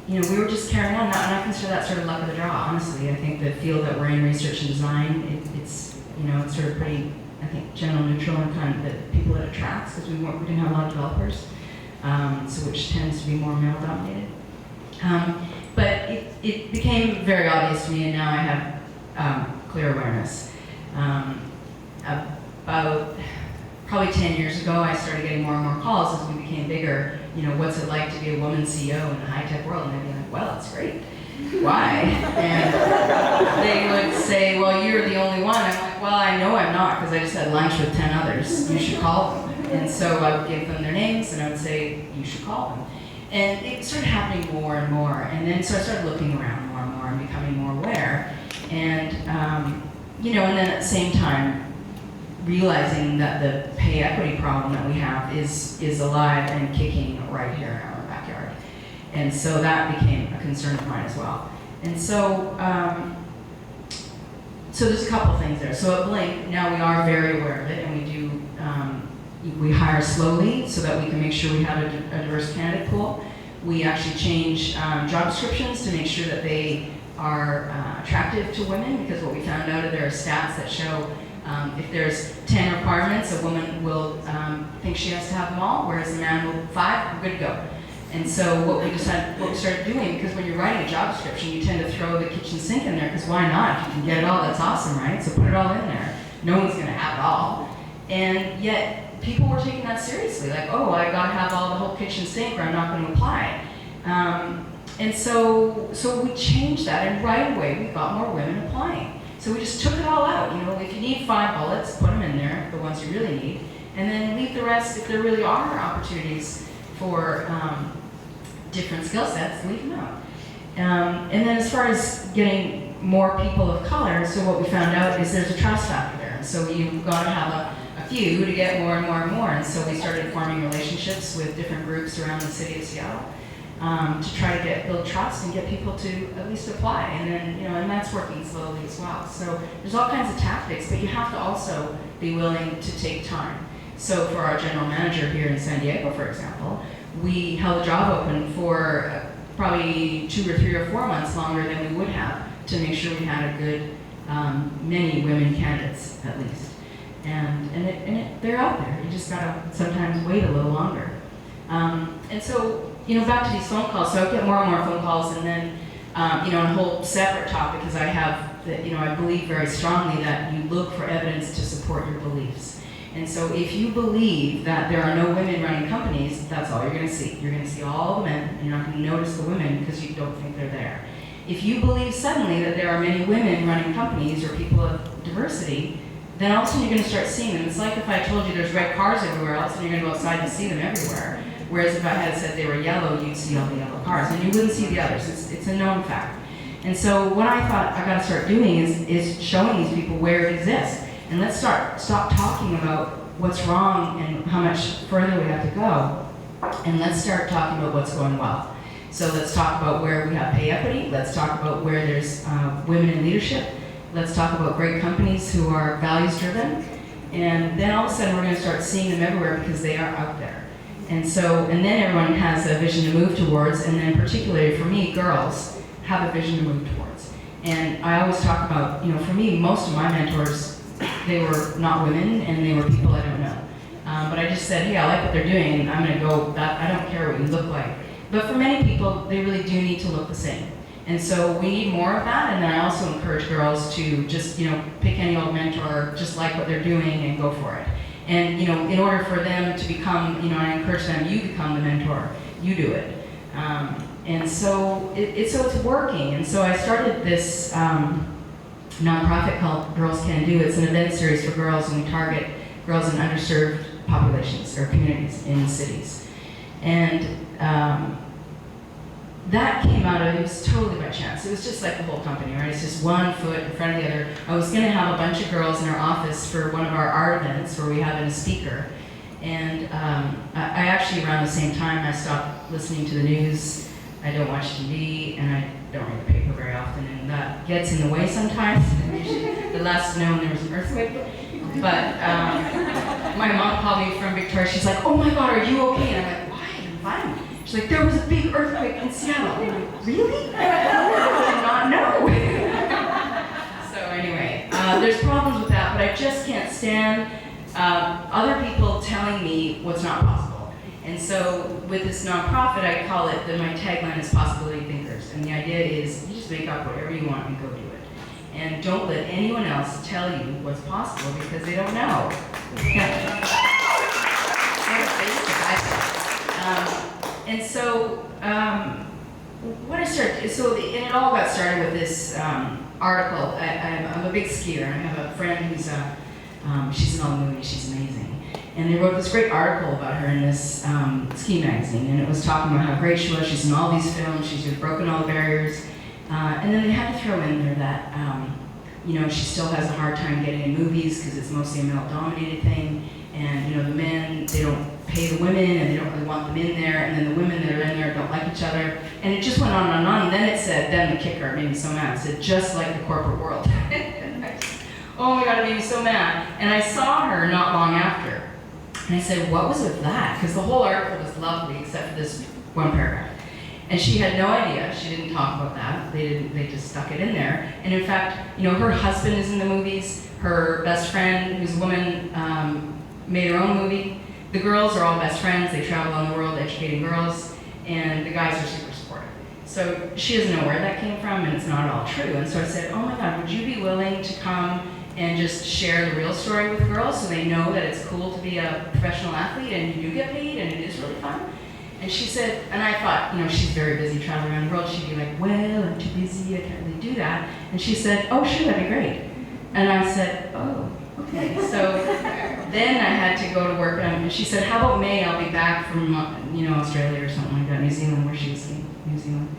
we were just carrying on, and I consider that sort of luck of the draw, honestly. I think the field that we're in, research and design, it's sort of pretty, I think, gender neutral and kind of the people it attracts, because we didn't have a lot of developers, so which tends to be more male dominated. But it became very obvious to me, and now I have clear awareness. About probably 10 years ago, I started getting more and more calls as we became bigger. What's it like to be a woman CEO in the high-tech world? And I'd be like, well, it's great. Why? And they would say, well, you're the only one. I'm like, well, I know I'm not, because I just had lunch with 10 others. You should call them. And so I would give them their names, and I would say, you should call them. And it started happening more and more. And then so I started looking around more and more and becoming more aware. And, and then at the same time, realizing that the pay equity problem that we have is alive and kicking right here in our backyard. And so that became a concern of mine as well. And so, so there's a couple things there. So at Blink, now we are very aware of it, and we do, we hire slowly so that we can make sure we have a diverse candidate pool. We actually change job descriptions to make sure that they are attractive to women, because what we found out is there are stats that show if there's 10 requirements, a woman will think she has to have them all, whereas a man will 5, we're good to go. And so what we started doing, because when you're writing a job description, you tend to throw the kitchen sink in there, because why not? If you can get it all, that's awesome, right? So put it all in there. No one's going to have it all. And yet, people were taking that seriously, like, oh, I got to have all the whole kitchen sink, or I'm not going to apply. And so we changed that, and right away we got more women applying. So we just took it all out. You know, if you need 5 bullets, put them in there, the ones you really need, and then leave the rest. If there really are opportunities for different skill sets, leave them out. And then as far as getting more people of color, so what we found out is there's a trust factor there. So you've got to have a few to get more and more and more. And so we started forming relationships with different groups around the city of Seattle to try to build trust and get people to at least apply. And then, you know, and that's working slowly as well. So there's all kinds of tactics, but you have to also be willing to take time. So for our general manager here in San Diego, for example, we held a job open for probably 2 or 3 or 4 months longer than we would have to make sure we had a good many women candidates at least. And they're out there. You just gotta sometimes wait a little longer. And so, you know, back to these phone calls. So I get more and more phone calls, and then, you know, a whole separate topic, because I have, you know, I believe very strongly that you look for evidence to support your beliefs. And so if you believe that there are no women running companies, that's all you're going to see. You're going to see all the men, and you're not going to notice the women because you don't think they're there. If you believe suddenly that there are many women running companies or people of diversity, then all of a sudden you're going to start seeing them. It's like if I told you there's red cars everywhere, all of a sudden you're going to go outside and see them everywhere. Whereas if I had said they were yellow, you'd see all the yellow cars, and you wouldn't see the others. It's a known fact. And so what I thought I got to start doing is showing these people where it exists. And let's stop talking about what's wrong and how much further we have to go, and let's start talking about what's going well. So let's talk about where we have pay equity. Let's talk about where there's women in leadership. Let's talk about great companies who are values driven. And then all of a sudden we're going to start seeing them everywhere because they are out there. And then everyone has a vision to move towards, and then particularly for me, girls have a vision to move towards. And I always talk about, you know, for me, most of my mentors, they were not women, and they were people I don't know. But I just said, hey, I like what they're doing, and I'm going to go, I don't care what you look like. But for many people, they really do need to look the same. And so we need more of that, and then I also encourage girls to just, you know, pick any old mentor, just like what they're doing, and go for it. And, you know, in order for them to become, you know, I encourage them, you become the mentor, you do it. And so it's working. And so I started this nonprofit called Girls Can Do. It's an event series for girls, and we target girls in underserved populations or communities in cities. And that came out of, it was totally by chance. It was just like the whole company, right? It's just one foot in front of the other. I was going to have a bunch of girls in our office for one of our art events where we have a speaker. And I actually, around the same time, I stopped listening to the news. I don't watch TV, and I don't read the paper very often, and that gets in the way sometimes. The last known there was an earthquake. But my mom called me from Victoria. She's like, oh my God, are you okay? And I'm like, why? I'm fine. She's like, there was a big earthquake in Seattle. I'm like, really? I did not know. So anyway, there's problems with that, but I just can't stand other people telling me what's not possible. And so with this nonprofit, I call it, my tagline is Possibility Thinkers. And the idea is you just make up whatever you want and go do it. And don't let anyone else tell you what's possible because they don't know. And so what I started, and it all got started with this article. I'm a big skier. I have a friend who's she's in all the movies. She's amazing. And they wrote this great article about her in this ski magazine, and it was talking about how great she was. She's in all these films. She's just broken all the barriers. And then they had to throw in there that, you know, she still has a hard time getting in movies because it's mostly a male-dominated thing. And, you know, the men, they don't pay the women, and they don't really want them in there. And then the women that are in there don't like each other. And it just went on and on. And then it said, then the kicker made me so mad. It said, just like the corporate world. Oh my God, it made me so mad. And I saw her not long after. And I said, what was with that? Because the whole article was lovely except for this one paragraph. And she had no idea. She didn't talk about that. They just stuck it in there. And in fact, her husband is in the movies. Her best friend, who's a woman, made her own movie. The girls are all best friends. They travel around the world educating girls, and the guys are super supportive. So she doesn't know where that came from, and it's not at all true. And so I said, oh my God, would you be willing to come and just share the real story with girls so they know that it's cool to be a professional athlete and you do get paid and it is really fun? And she said, and I thought, she's very busy traveling around the world. She'd be like, well, I'm too busy, I can't really do that. And she said, oh, sure, that'd be great. And I said, oh, okay. So then I had to go to work, and she said, how about May? I'll be back from, Australia or something like that, New Zealand, where she was in New Zealand.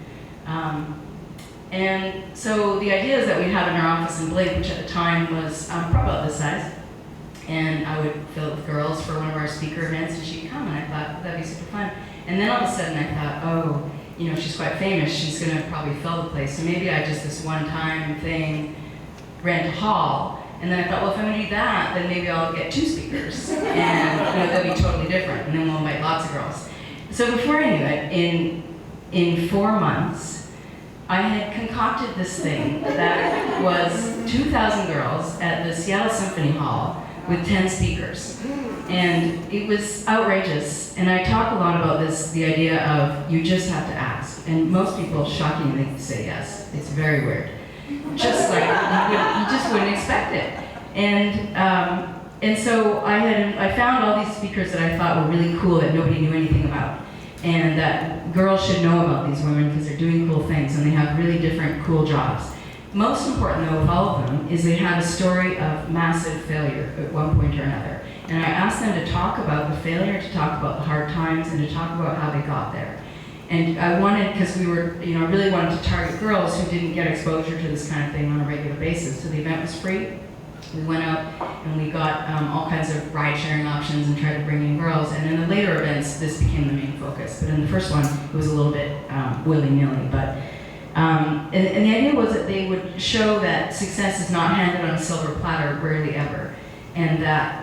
And so the idea is that we'd have in our office in Blake, which at the time was probably about this size, and I would fill it with girls for one of our speaker events, and she'd come, and I thought, that'd be super fun. And then all of a sudden I thought, oh, she's quite famous, she's gonna probably fill the place, so maybe I just this one-time thing, rent a hall. And then I thought, well, if I'm gonna do that, then maybe I'll get 2 speakers, and they'll be totally different, and then we'll invite lots of girls. So before I knew it, in 4 months, I had concocted this thing that was 2,000 girls at the Seattle Symphony Hall with 10 speakers. And it was outrageous. And I talk a lot about the idea of you just have to ask. And most people shockingly say yes. It's very weird. Just like you just wouldn't expect it. And so I found all these speakers that I thought were really cool that nobody knew anything about. And that girls should know about these women because they're doing cool things and they have really different cool jobs. Most important though with all of them is they have a story of massive failure at one point or another. And I asked them to talk about the failure, to talk about the hard times, and to talk about how they got there. And I wanted, because we were, I really wanted to target girls who didn't get exposure to this kind of thing on a regular basis. So the event was free. We went out and we got all kinds of ride-sharing options and tried to bring in girls. And in the later events, this became the main focus. But in the first one, it was a little bit willy-nilly. But and the idea was that they would show that success is not handed on a silver platter, rarely ever, and that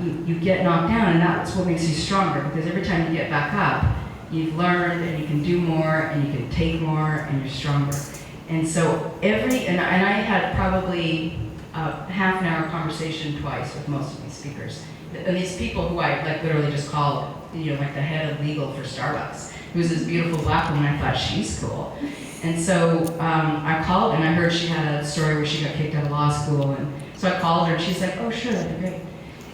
you get knocked down, and that's what makes you stronger. Because every time you get back up, you've learned, and you can do more, and you can take more, and you're stronger. And so and I had probably half an hour conversation twice with most of these speakers. And these people who I literally just called, like the head of legal for Starbucks, who was this beautiful black woman. I thought, she's cool. And so I called, and I heard she had a story where she got kicked out of law school. And so I called her, and she's like, oh, sure, that'd be great.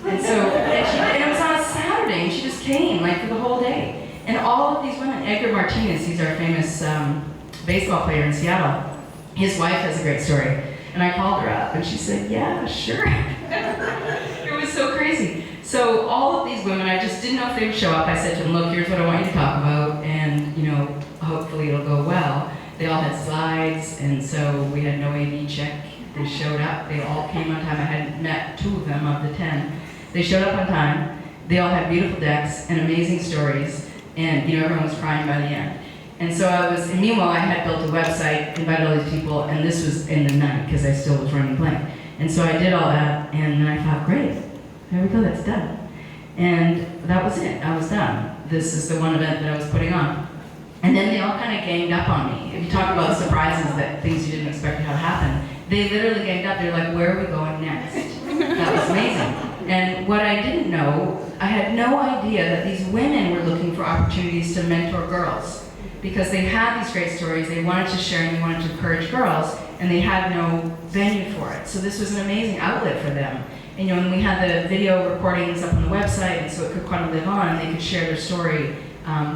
And so, and it was on a Saturday, and she just came, for the whole day. And all of these women, Edgar Martinez, he's our famous baseball player in Seattle. His wife has a great story. And I called her up, and she said, yeah, sure. It was so crazy. So all of these women, I just didn't know if they would show up. I said to them, look, here's what I want you to talk about, and hopefully it'll go well. They all had slides, and so we had no AV check. They showed up. They all came on time. I had met 2 of them of the 10. They showed up on time. They all had beautiful decks and amazing stories, and everyone was crying by the end. And so and meanwhile I had built a website, invited all these people, and this was in the night because I still was running blank. And so I did all that, and then I thought, great, there we go, that's done. And that was it, I was done. This is the one event that I was putting on. And then they all kind of ganged up on me. If you talk about surprises, that things you didn't expect to have happen, they literally ganged up. They're like, where are we going next? That was amazing. And what I didn't know, I had no idea that these women were looking for opportunities to mentor girls. Because they had these great stories, they wanted to share and they wanted to encourage girls, and they had no venue for it. So this was an amazing outlet for them. And we had the video recordings up on the website, and so it could kind of live on, and they could share their story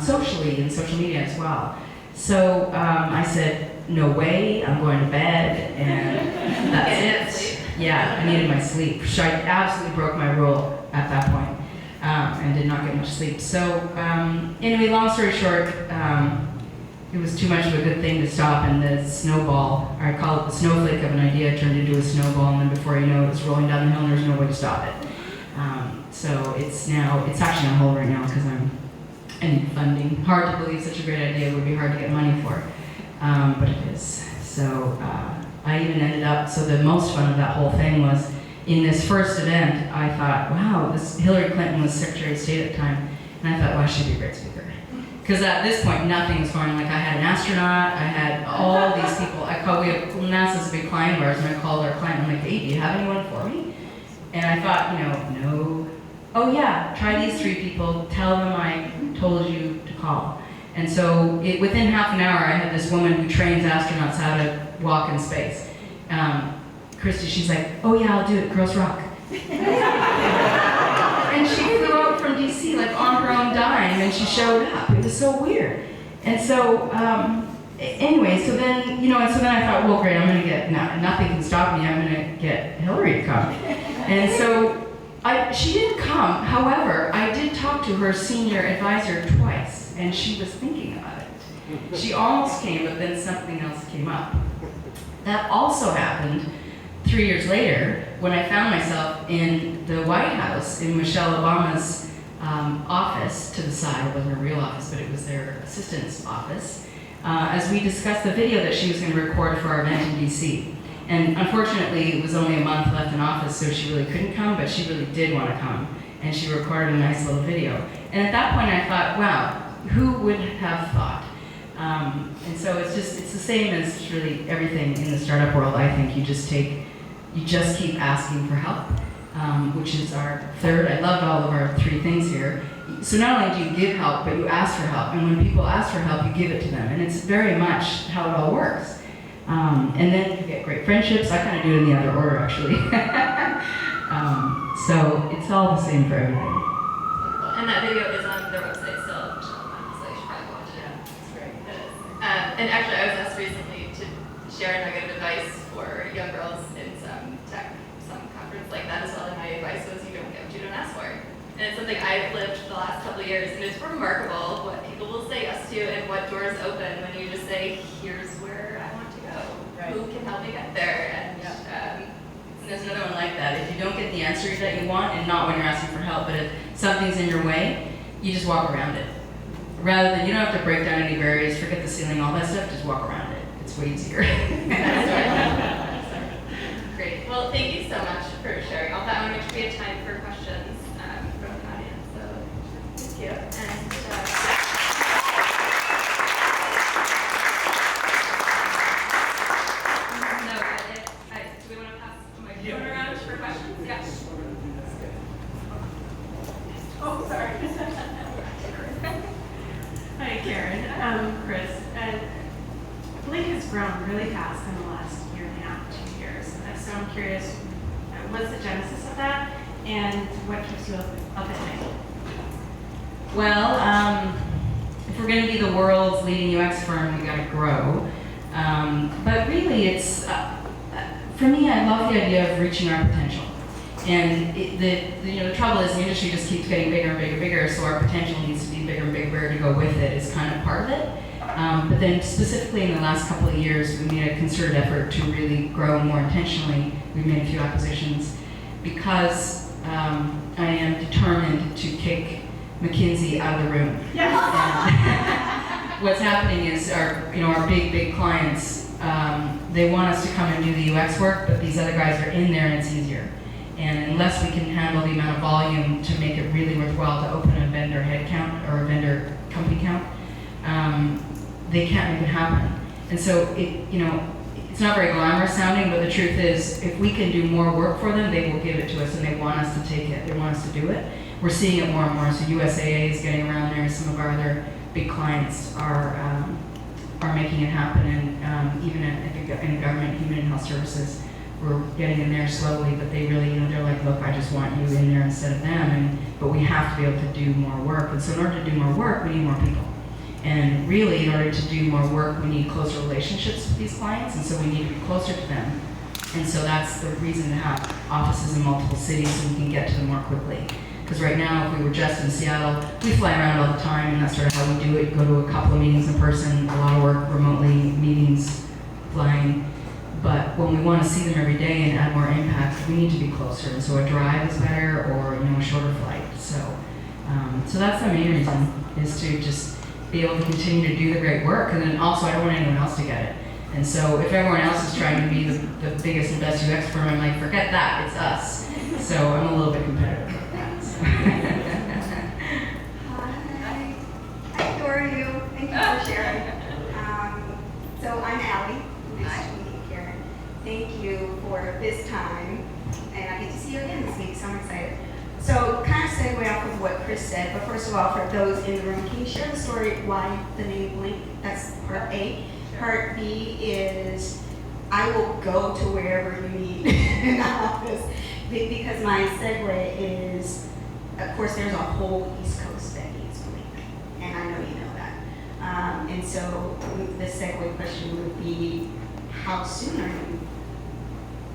socially and social media as well. So I said, no way, I'm going to bed, and that's it. Yeah, I needed my sleep. So I absolutely broke my rule at that point, and did not get much sleep. So anyway, long story short, it was too much of a good thing to stop, and the snowball, or I call it the snowflake of an idea, turned into a snowball, and then before you know it, it's rolling down the hill and there's no way to stop it. So it's actually on hold right now because I need funding. Hard to believe such a great idea would be hard to get money for, but it is. So I even ended up, so the most fun of that whole thing was, in this first event, I thought, wow, Hillary Clinton was Secretary of State at the time, and I thought, wow, she'd be a great speaker. Because at this point, nothing was going on. Like I had an astronaut, I had all these people. NASA's a big client of ours, and I called our client. I'm like, hey, do you have anyone for me? And I thought, no. Oh yeah, try these 3 people. Tell them I told you to call. And so within half an hour, I had this woman who trains astronauts how to walk in space. Christy, she's like, oh yeah, I'll do it. Girls rock. And she flew out from DC like on her own dime, and she showed up. It was so weird. And so anyway, so then I thought, well, great, I'm gonna get nothing can stop me. I'm gonna get Hillary to come. And so she didn't come. However, I did talk to her senior advisor twice, and she was thinking about it. She almost came, but then something else came up. That also happened 3 years later when I found myself in the White House in Michelle Obama's office to the side. It wasn't her real office, but it was their assistant's office, as we discussed the video that she was going to record for our event in DC. And unfortunately, it was only a month left in office, so she really couldn't come, but she really did want to come. And she recorded a nice little video. And at that point, I thought, wow, who would have thought? And so it's the same as really everything in the startup world. I think you just keep asking for help, which is our third. I loved all of our 3 things here. So not only do you give help, but you ask for help. And when people ask for help, you give it to them. And it's very much how it all works. And then you get great friendships. I kind of do it in the other order, actually. So it's all the same for everything. And that video is on their website still, Michelle, so you should probably watch it. Yeah, it's great. It is. And actually, I was asked recently to share nugget of advice for young girls in some conference like that as well. And my advice was, you don't get what you don't ask for. And it's something I've lived the last couple of years, and it's remarkable what people will say yes to and what doors open when you just say, here's where I want to go. Right. Who can help me get there? And there's another one like that. If you don't get the answer that you want, and not when you're asking for help, but if something's in your way, you just walk around it. Rather than, you don't have to break down any barriers, forget the ceiling, all that stuff, just walk around it. It's way easier. Great. Well, thank you so much for sharing all that. I want to make sure we have time for questions from the audience. So thank you. And do we want to pass the microphone around for questions? Yeah. Oh, sorry. Hi, Karen. Chris. Blink has grown really fast in the last year and a half, 2 years. So I'm curious, what's the genesis of that, and what keeps you up at night? Well, if we're going to be the world's leading UX firm, we got to grow. But really, it's for me, I love the idea of reaching our potential. And the trouble is the industry just keeps getting bigger and bigger and bigger, so our potential needs to be bigger and bigger to go with it is kind of part of it. But then specifically in the last couple of years, we made a concerted effort to really grow more intentionally. We've made a few acquisitions because I am determined to kick McKinsey out of the room. Yes. What's happening is our big clients, they want us to come and do the UX work, but these other guys are in there and it's easier. And unless we can handle the amount of volume to make it really worthwhile to open a vendor headcount or a vendor company count, they can't make it happen. And so it's not very glamorous sounding, but the truth is, if we can do more work for them, they will give it to us, and they want us to take it. They want us to do it. We're seeing it more and more. So USAA is getting around there. Some of our other big clients are making it happen, and even in government, human and health services, we're getting in there slowly. But they really, they're like, look, I just want you in there instead of them. But we have to be able to do more work. And so in order to do more work, we need more people. And really, in order to do more work, we need closer relationships with these clients, and so we need to be closer to them. And so that's the reason to have offices in multiple cities so we can get to them more quickly. Because right now, if we were just in Seattle, we fly around all the time, and that's sort of how we do it. Go to a couple of meetings in person, a lot of work remotely, meetings, flying. But when we want to see them every day and add more impact, we need to be closer. And so a drive is better, or a shorter flight. So that's the main reason, is to just be able to continue to do the great work. And then also, I don't want anyone else to get it. And so if everyone else is trying to be the biggest and best UX firm, I'm like, forget that, it's us. So I'm a little bit competitive with that. So. Hi, who are you? for sharing. So I'm Allie. Nice to meet you, Karen. Thank you for this time, and I get to see you again this week, so I'm excited. So kind of segue off of what Chris said, but first of all, for those in the room, can you share the story why the name Blink? That's part A. Part B is I will go to wherever you need in the office, because my segue is, of course, there's a whole East Coast that needs Blink, and I know you know that. And so the segue question would be, how soon are you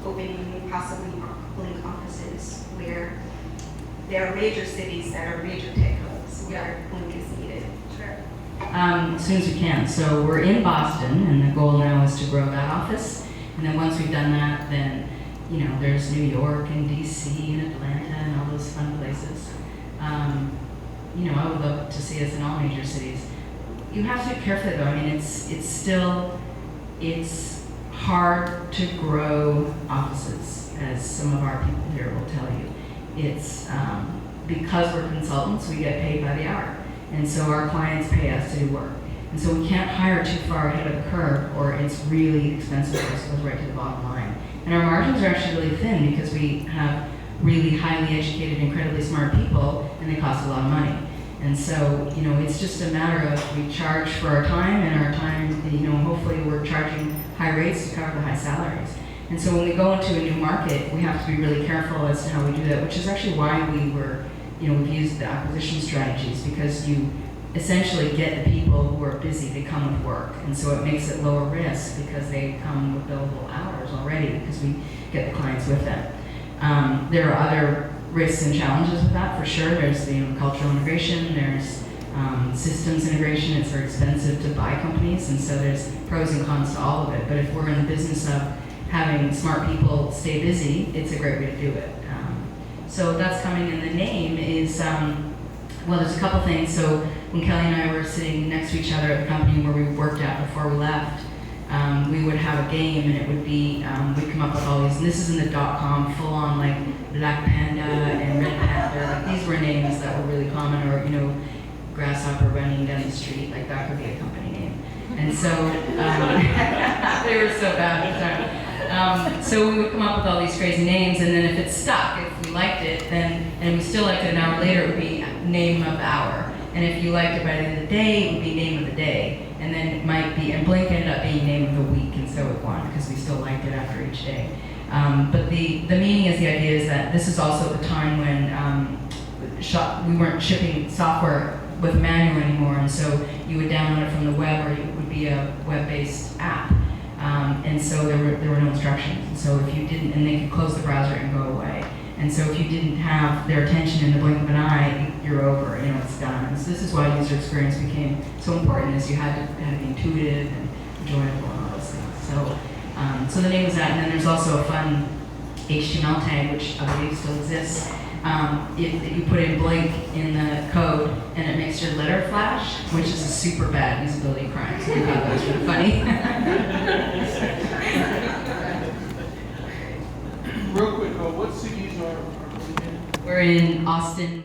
opening possibly Blink offices where there are major cities that are major tech hubs where Blink is needed? Sure. As soon as we can. So we're in Boston, and the goal now is to grow that office. And then once we've done that, then there's New York and DC and Atlanta and all those fun places. I would love to see us in all major cities. You have to be careful though. I mean, it's hard to grow offices, as some of our people here will tell you. It's because we're consultants, we get paid by the hour. And so our clients pay us to do work. And so we can't hire too far ahead of the curve, or it's really expensive for us to go right to the bottom line. And our margins are actually really thin because we have really highly educated, incredibly smart people, and they cost a lot of money. And so, it's just a matter of we charge for our time, and our time, hopefully we're charging high rates to cover the high salaries. And so when we go into a new market, we have to be really careful as to how we do that, which is actually why we've used the acquisition strategies, because you essentially get the people who are busy, they come with work. And so it makes it lower risk because they come with billable hours already, because we get the clients with them. There are other risks and challenges with that, for sure. There's the cultural integration, there's systems integration. It's very expensive to buy companies, and so there's pros and cons to all of it. But if we're in the business of having smart people stay busy, it's a great way to do it. So that's coming, and the name is, there's a couple things. So when Kelly and I were sitting next to each other at the company where we worked at before we left, we would have a game, and it would be, we'd come up with all these, and this is in the .com, full on like Black Panda and Red Panther, like these were names that were really common, or, grasshopper running down the street, like that could be a company name. And so, they were so bad at the time. So we would come up with all these crazy names, and then if it stuck, if we liked it, then, and we still liked it an hour later, it would be name of the hour. And if you liked it by the end of the day, it would be name of the day. And then it might be, and Blink ended up being name of the week, and so it won, because we still liked it after each day. But the meaning is, the idea is that this is also the time when we weren't shipping software with manual anymore, and so you would download it from the web, or it would be a web-based app. And so there were no instructions. And so if you didn't, and they could close the browser and go away. And so if you didn't have their attention in the blink of an eye, you're over, it's done. And so this is why user experience became so important, is you had to be intuitive and enjoyable and all those things. So the name was that, and then there's also a fun HTML tag, which I believe still exists. You put in Blink in the code, and it makes your letter flash, which is a super bad usability crime. So we thought that was really funny. Real quick, what cities are we in? We're in Austin.